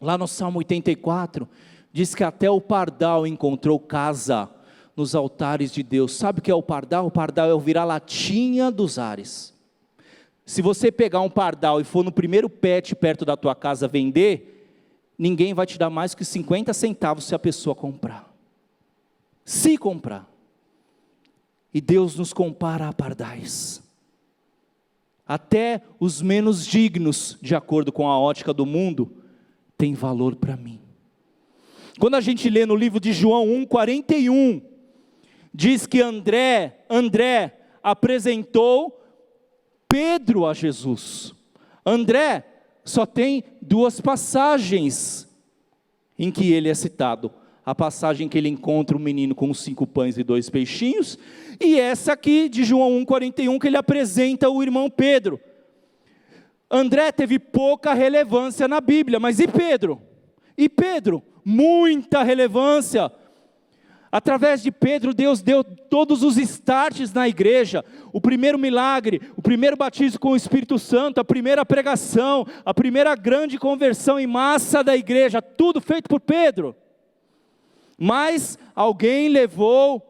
Lá no Salmo 84, diz que até o pardal encontrou casa nos altares de Deus. Sabe o que é o pardal? O pardal é o vira-latinha dos ares. Se você pegar um pardal e for no primeiro pet perto da tua casa vender, ninguém vai te dar mais que 50 centavos se a pessoa comprar. Se comprar. E Deus nos compara a pardais. Até os menos dignos, de acordo com a ótica do mundo, tem valor para mim. Quando a gente lê no livro de João 1,41, diz que André apresentou Pedro a Jesus. André só tem 2 passagens em que ele é citado. A passagem que ele encontra um menino com 5 pães e 2 peixinhos, e essa aqui de João 1,41, que ele apresenta o irmão Pedro. André teve pouca relevância na Bíblia, mas e Pedro? E Pedro? Muita relevância. Através de Pedro, Deus deu todos os starts na igreja. O primeiro milagre, o primeiro batismo com o Espírito Santo, a primeira pregação, a primeira grande conversão em massa da igreja, tudo feito por Pedro. Mas alguém levou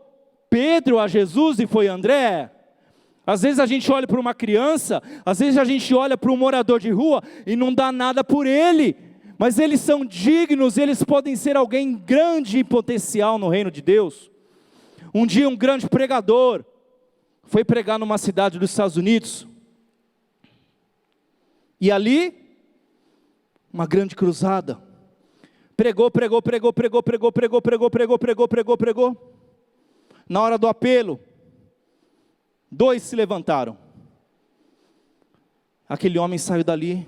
Pedro a Jesus e foi André. Às vezes a gente olha para uma criança, às vezes a gente olha para um morador de rua e não dá nada por ele, mas eles são dignos, eles podem ser alguém grande em potencial no reino de Deus. Um dia um grande pregador foi pregar numa cidade dos Estados Unidos, e ali, uma grande cruzada, pregou. Na hora do apelo, 2 se levantaram. Aquele homem saiu dali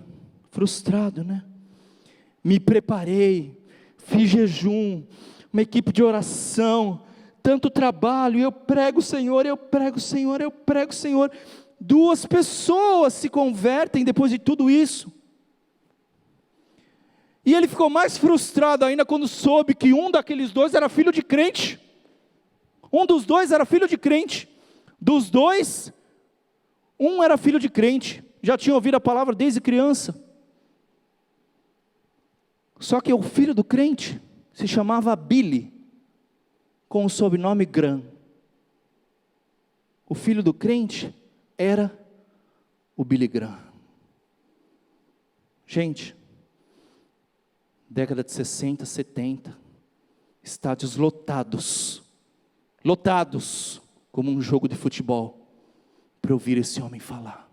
frustrado, né? Me preparei, fiz jejum, uma equipe de oração, tanto trabalho, eu prego o Senhor. 2 pessoas se convertem depois de tudo isso. E ele ficou mais frustrado ainda quando soube que um daqueles 2 era filho de crente. Um dos 2 era filho de crente. Dos 2, um era filho de crente, já tinha ouvido a palavra desde criança. Só que o filho do crente se chamava Billy, com o sobrenome Graham. O filho do crente era o Billy Graham. Gente, década de 60, 70, estádios lotados, como um jogo de futebol, para ouvir esse homem falar.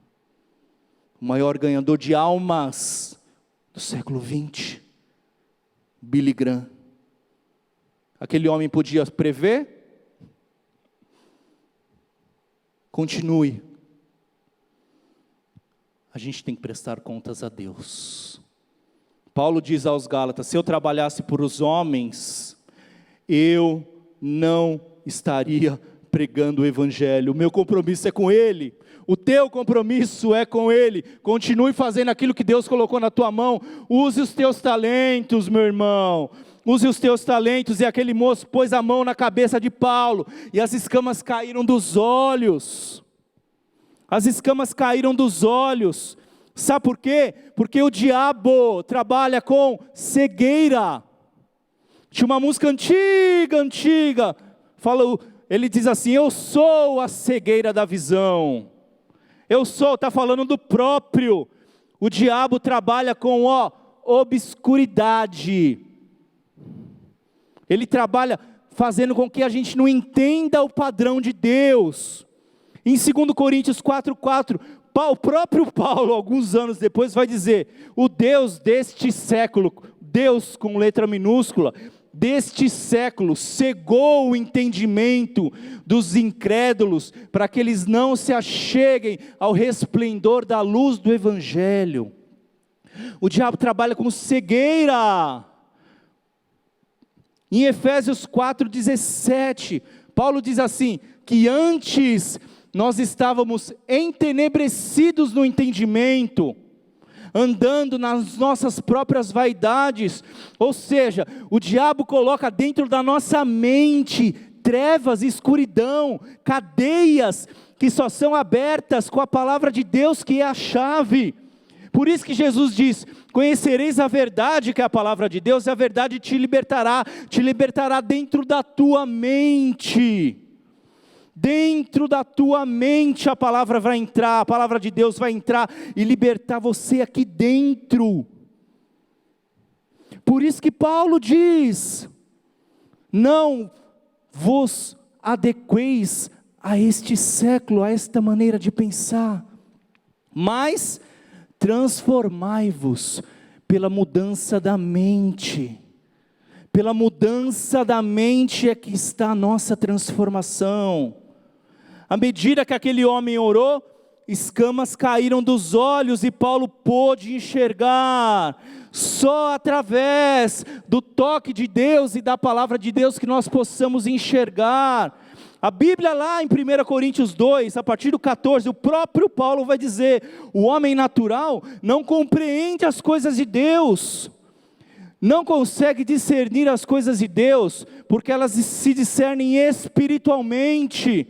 O maior ganhador de almas do século 20, Billy Graham. Aquele homem podia prever? Continue. A gente tem que prestar contas a Deus. Paulo diz aos Gálatas: se eu trabalhasse por os homens, eu não estaria pregando o Evangelho. O meu compromisso é com Ele, o teu compromisso é com Ele. Continue fazendo aquilo que Deus colocou na tua mão. Use os teus talentos, meu irmão. Use os teus talentos. E aquele moço pôs a mão na cabeça de Paulo, e as escamas caíram dos olhos. as escamas caíram dos olhos. Sabe por quê? Porque o diabo trabalha com cegueira. Tinha uma música antiga, ele diz assim: eu sou a cegueira da visão. Está falando do próprio. O diabo trabalha com obscuridade. Ele trabalha fazendo com que a gente não entenda o padrão de Deus. Em 2 Coríntios 4:4, o próprio Paulo, alguns anos depois, vai dizer: o Deus deste século, Deus com letra minúscula, deste século, cegou o entendimento dos incrédulos, para que eles não se acheguem ao resplendor da luz do Evangelho. O diabo trabalha com cegueira. Em Efésios 4:17, Paulo diz assim, que antes nós estávamos entenebrecidos no entendimento, andando nas nossas próprias vaidades. Ou seja, o diabo coloca dentro da nossa mente trevas, escuridão, cadeias que só são abertas com a palavra de Deus, que é a chave. Por isso que Jesus diz: conhecereis a verdade, que é a palavra de Deus, e a verdade te libertará dentro da tua mente. Dentro da tua mente a palavra vai entrar, a palavra de Deus vai entrar e libertar você aqui dentro. Por isso que Paulo diz: não vos adequeis a este século, a esta maneira de pensar, mas transformai-vos pela mudança da mente. Pela mudança da mente é que está a nossa transformação. À medida que aquele homem orou, escamas caíram dos olhos e Paulo pôde enxergar. Só através do toque de Deus e da palavra de Deus que nós possamos enxergar. A Bíblia lá em 1 Coríntios 2, a partir do 14, o próprio Paulo vai dizer: o homem natural não compreende as coisas de Deus, não consegue discernir as coisas de Deus, porque elas se discernem espiritualmente.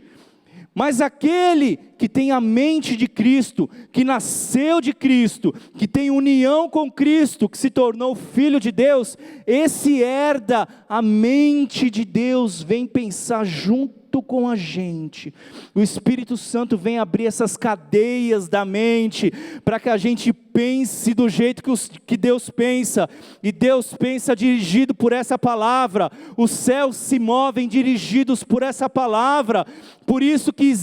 Mas aquele que tem a mente de Cristo, que nasceu de Cristo, que tem união com Cristo, que se tornou filho de Deus, esse herda a mente de Deus, vem pensar junto com a gente. O Espírito Santo vem abrir essas cadeias da mente, para que a gente pense do jeito que Deus pensa, e Deus pensa dirigido por essa palavra. Os céus se movem dirigidos por essa palavra. Por isso que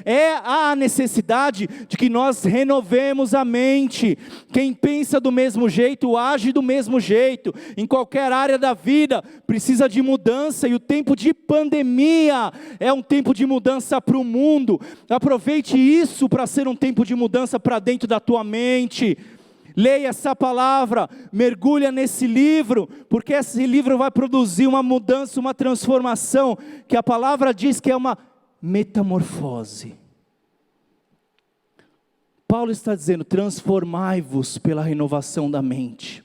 é a necessidade de que nós renovemos a mente. Quem pensa do mesmo jeito, age do mesmo jeito. Em qualquer área da vida, precisa de mudança, e o tempo de pandemia é um tempo de mudança para o mundo. Aproveite isso para ser um tempo de mudança para dentro da tua mente. Leia essa palavra, mergulha nesse livro, porque esse livro vai produzir uma mudança, uma transformação, que a palavra diz que é uma metamorfose. Paulo está dizendo: transformai-vos pela renovação da mente.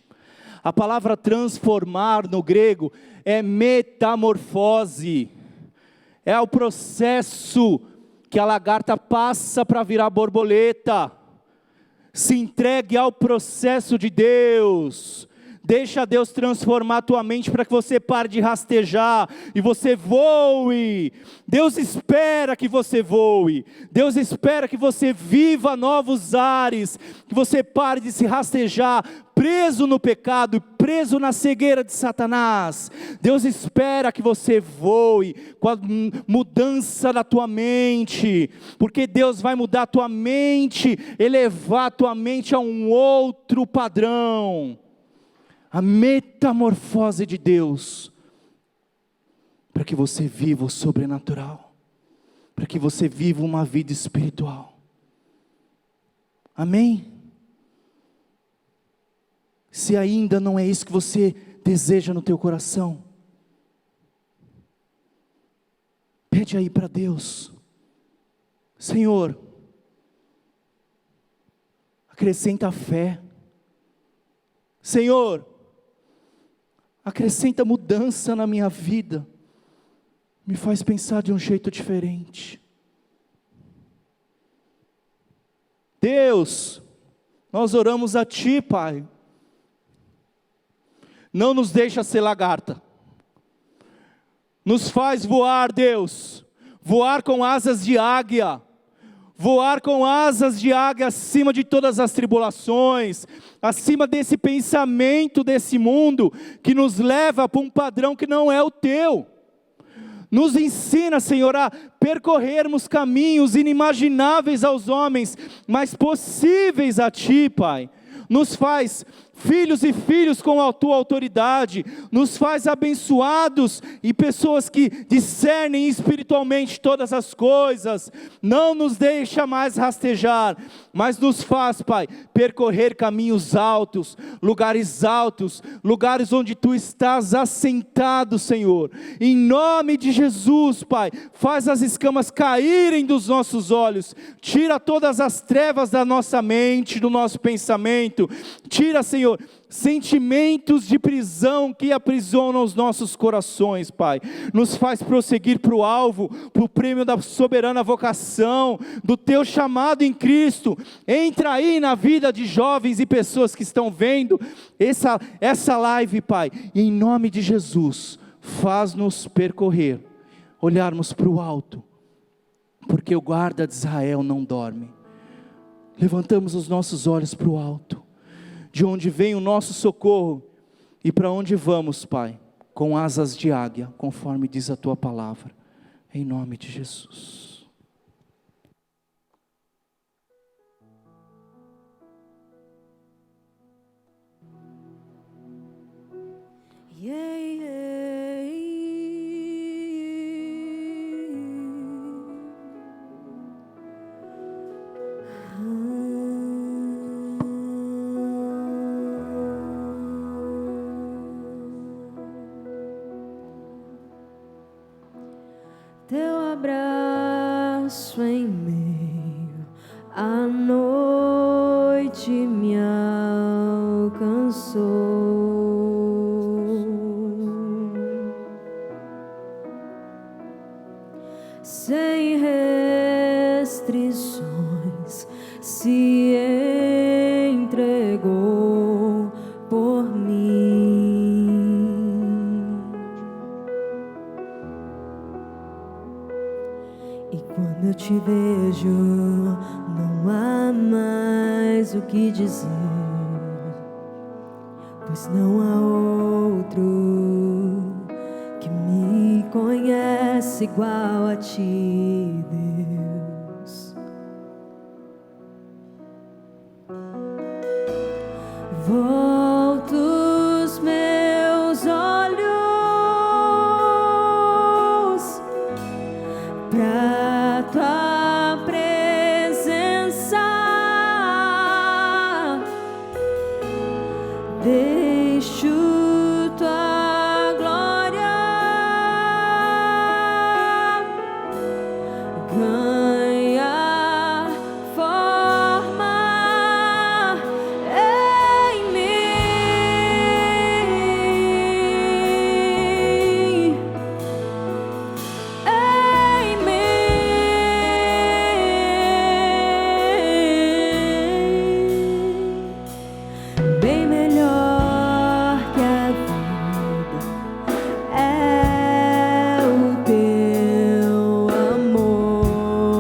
A palavra transformar no grego é metamorfose. É o processo que a lagarta passa para virar borboleta. Se entregue ao processo de Deus. Deixa Deus transformar a tua mente para que você pare de rastejar e você voe. Deus espera que você voe. Deus espera que você viva novos ares, que você pare de se rastejar, preso no pecado, preso na cegueira de Satanás. Deus espera que você voe com a mudança da tua mente, porque Deus vai mudar a tua mente, elevar a tua mente a um outro padrão. A metamorfose de Deus, para que você viva o sobrenatural, para que você viva uma vida espiritual. Amém? Se ainda não é isso que você deseja no teu coração, pede aí para Deus: Senhor, acrescenta fé. Senhor, acrescenta mudança na minha vida, me faz pensar de um jeito diferente. Deus, nós oramos a Ti, Pai. Não nos deixa ser lagarta. Nos faz voar, Deus. Voar com asas de águia. Voar com asas de águia acima de todas as tribulações, acima desse pensamento desse mundo, que nos leva para um padrão que não é o Teu. Nos ensina, Senhor, a percorrermos caminhos inimagináveis aos homens, mas possíveis a Ti, Pai. Nos faz filhos e filhos com a Tua autoridade, nos faz abençoados e pessoas que discernem espiritualmente todas as coisas. Não nos deixa mais rastejar, mas nos faz, Pai, percorrer caminhos altos, lugares onde Tu estás assentado, Senhor. Em nome de Jesus, Pai, faz as escamas caírem dos nossos olhos, tira todas as trevas da nossa mente, do nosso pensamento, tira, Senhor, sentimentos de prisão que aprisionam os nossos corações, Pai. Nos faz prosseguir para o alvo, para o prêmio da soberana vocação, do Teu chamado em Cristo. Entra aí na vida de jovens e pessoas que estão vendo essa live, Pai. E em nome de Jesus, faz-nos percorrer, olharmos para o alto, porque o guarda de Israel não dorme. Levantamos os nossos olhos para o alto, de onde vem o nosso socorro, e para onde vamos, Pai? Com asas de águia, conforme diz a Tua palavra, em nome de Jesus. Yeah, yeah. Teu abraço em meio à noite me alcançou. Sem restrições se entregou por mim. E quando eu te vejo, não há mais o que dizer, pois não há outro que me conhece igual a Ti, Deus. Volto os meus olhos pra Tua presença, deixo Tua glória ganhar forma em mim, em mim. Bem melhor que a vida é o Teu amor.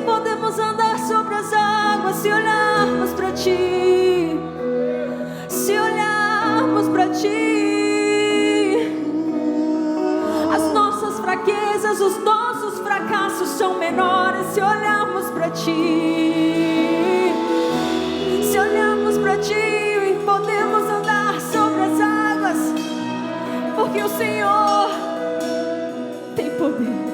podemos andar sobre as águas se olharmos para Ti. Se olharmos para Ti, as nossas fraquezas, os nossos fracassos são menores se olharmos para Ti. Se olharmos para Ti, podemos andar sobre as águas, porque o Senhor tem poder.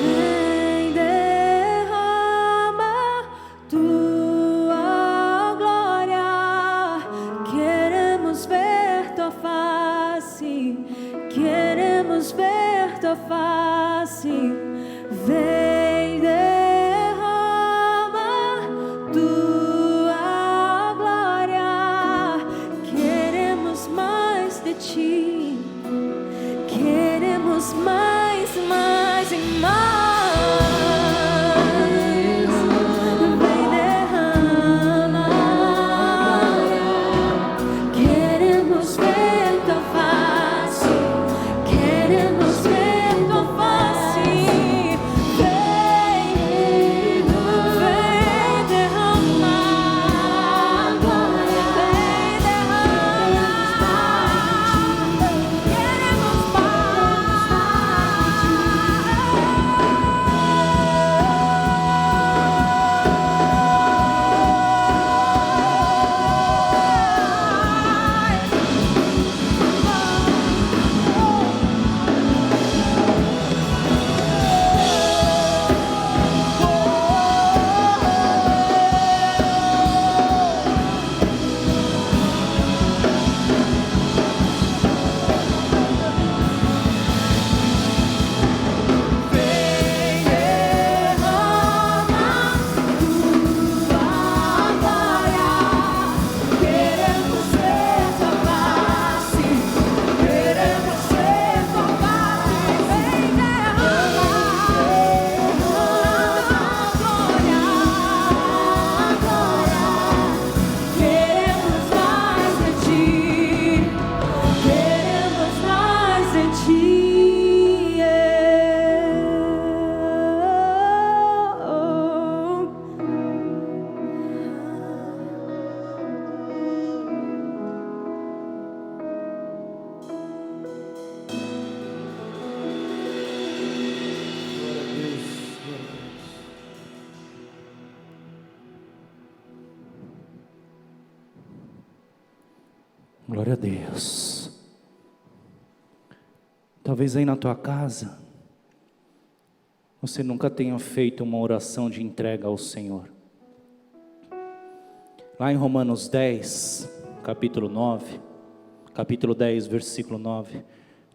Vem, derrama Tua glória. Queremos ver Tua face. Queremos ver Tua face. Vem, derrama Tua glória. Queremos mais de Ti. Queremos mais, mais e mais. Vem, derrama. Queremos ver Tua face. Queremos ver Tua face. Vem, vem, derrama. Vem, derrama. Queremos Glória a Deus. Talvez aí na tua casa você nunca tenha feito uma oração de entrega ao Senhor. Lá em Romanos 10, capítulo 10, versículo 9,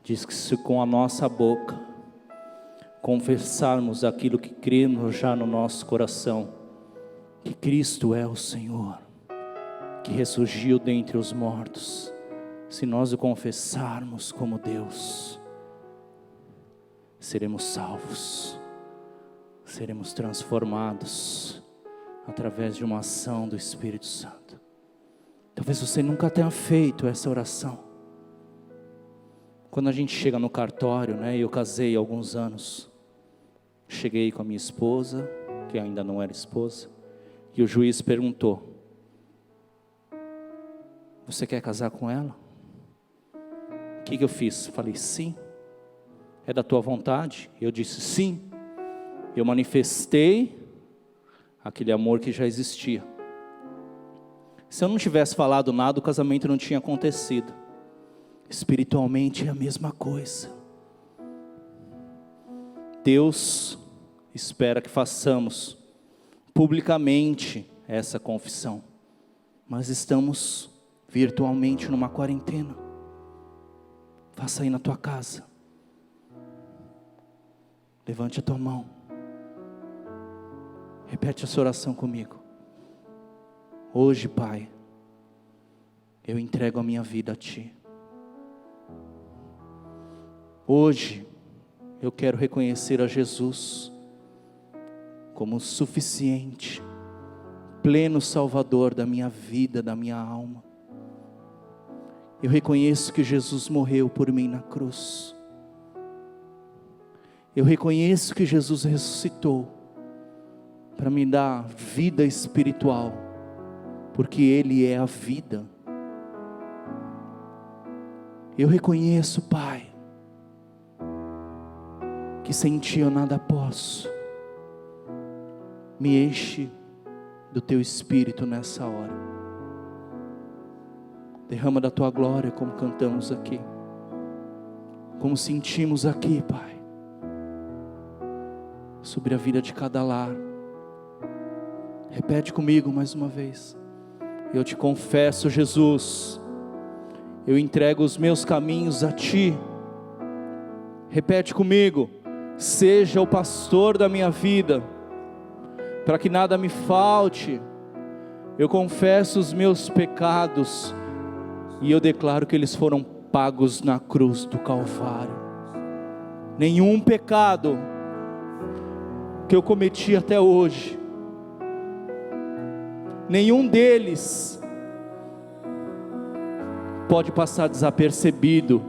diz que se com a nossa boca confessarmos aquilo que cremos já no nosso coração, que Cristo é o Senhor, que ressurgiu dentre os mortos, se nós o confessarmos como Deus, seremos salvos, seremos transformados através de uma ação do Espírito Santo. Talvez você nunca tenha feito essa oração. Quando a gente chega no cartório, né, eu casei há alguns anos, cheguei com a minha esposa, que ainda não era esposa, e o juiz perguntou: você quer casar com ela? O que eu fiz? Falei, sim. É da tua vontade? Eu disse, sim. Eu manifestei aquele amor que já existia. Se eu não tivesse falado nada, o casamento não tinha acontecido. Espiritualmente é a mesma coisa. Deus espera que façamos publicamente essa confissão, mas estamos virtualmente numa quarentena. Faça aí na tua casa. Levante a tua mão. Repete essa oração comigo. Hoje, Pai, eu entrego a minha vida a Ti. Hoje, eu quero reconhecer a Jesus como suficiente, pleno Salvador da minha vida, da minha alma. Eu reconheço que Jesus morreu por mim na cruz. Eu reconheço que Jesus ressuscitou para me dar vida espiritual, porque Ele é a vida. Eu reconheço, Pai, que sem Ti eu nada posso. Me enche do Teu Espírito nessa hora. Derrama da Tua glória, como cantamos aqui, como sentimos aqui, Pai, sobre a vida de cada lar. Repete comigo mais uma vez. Eu te confesso, Jesus, eu entrego os meus caminhos a Ti. Repete comigo: seja o pastor da minha vida, para que nada me falte. Eu confesso os meus pecados e eu declaro que eles foram pagos na cruz do Calvário. Nenhum pecado que eu cometi até hoje, nenhum deles pode passar desapercebido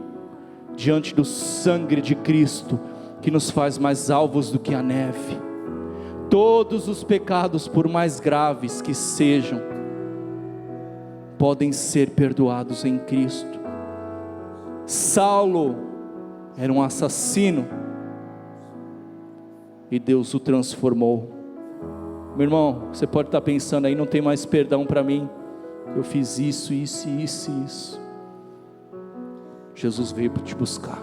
diante do sangue de Cristo, que nos faz mais alvos do que a neve. Todos os pecados, por mais graves que sejam, podem ser perdoados em Cristo. Saulo era um assassino e Deus o transformou. Meu irmão, você pode estar pensando aí: não tem mais perdão para mim, eu fiz isso, isso, isso e isso. Jesus veio para te buscar,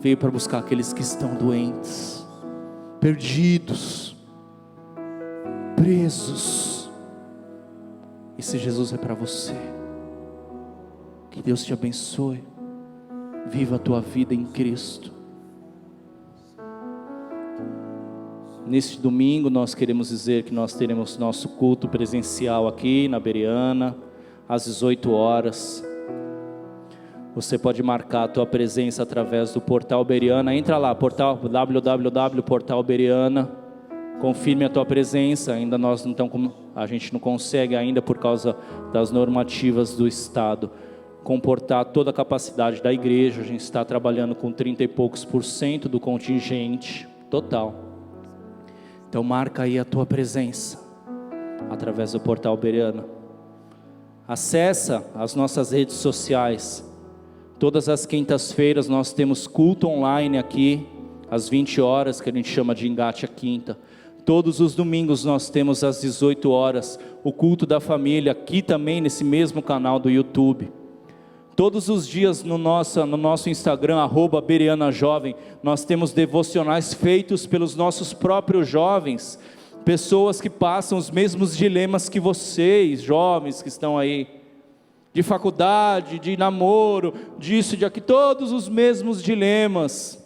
veio para buscar aqueles que estão doentes, perdidos, presos. Esse Jesus é para você. Que Deus te abençoe. Viva a tua vida em Cristo. Neste domingo nós queremos dizer que nós teremos nosso culto presencial aqui na Bereana, às 18 horas. Você pode marcar a tua presença através do Portal Bereana. Entra lá, www.portal Bereana. Confirme a tua presença. Ainda nós não estamos, a gente não consegue ainda, por causa das normativas do Estado, comportar toda a capacidade da igreja. A gente está trabalhando com 30 e poucos % do contingente total. Então marca aí a tua presença através do Portal Bereana. Acessa as nossas redes sociais. Todas as quintas-feiras nós temos culto online aqui, às 20 horas, que a gente chama de Engate a Quinta. Todos os domingos nós temos às 18 horas o culto da família, aqui também nesse mesmo canal do YouTube. Todos os dias no nosso Instagram, @BereanaJovem, nós temos devocionais feitos pelos nossos próprios jovens, pessoas que passam os mesmos dilemas que vocês, jovens que estão aí, de faculdade, de namoro, disso, de aqui, todos os mesmos dilemas.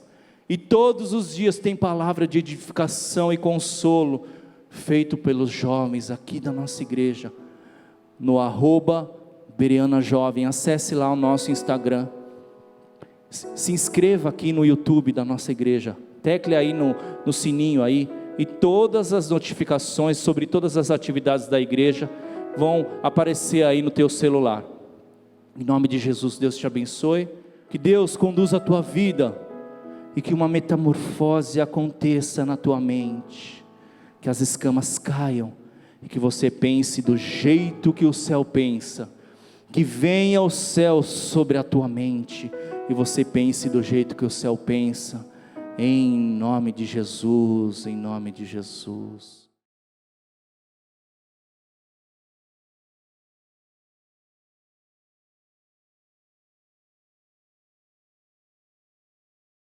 E todos os dias tem palavra de edificação e consolo, feito pelos jovens aqui da nossa igreja, no @BereanaJovem. Acesse lá o nosso Instagram, se inscreva aqui no YouTube da nossa igreja, tecle aí no sininho aí, e todas as notificações sobre todas as atividades da igreja vão aparecer aí no teu celular. Em nome de Jesus, Deus te abençoe, que Deus conduza a tua vida, e que uma metamorfose aconteça na tua mente, que as escamas caiam, e que você pense do jeito que o céu pensa, que venha o céu sobre a tua mente, e você pense do jeito que o céu pensa, em nome de Jesus, em nome de Jesus.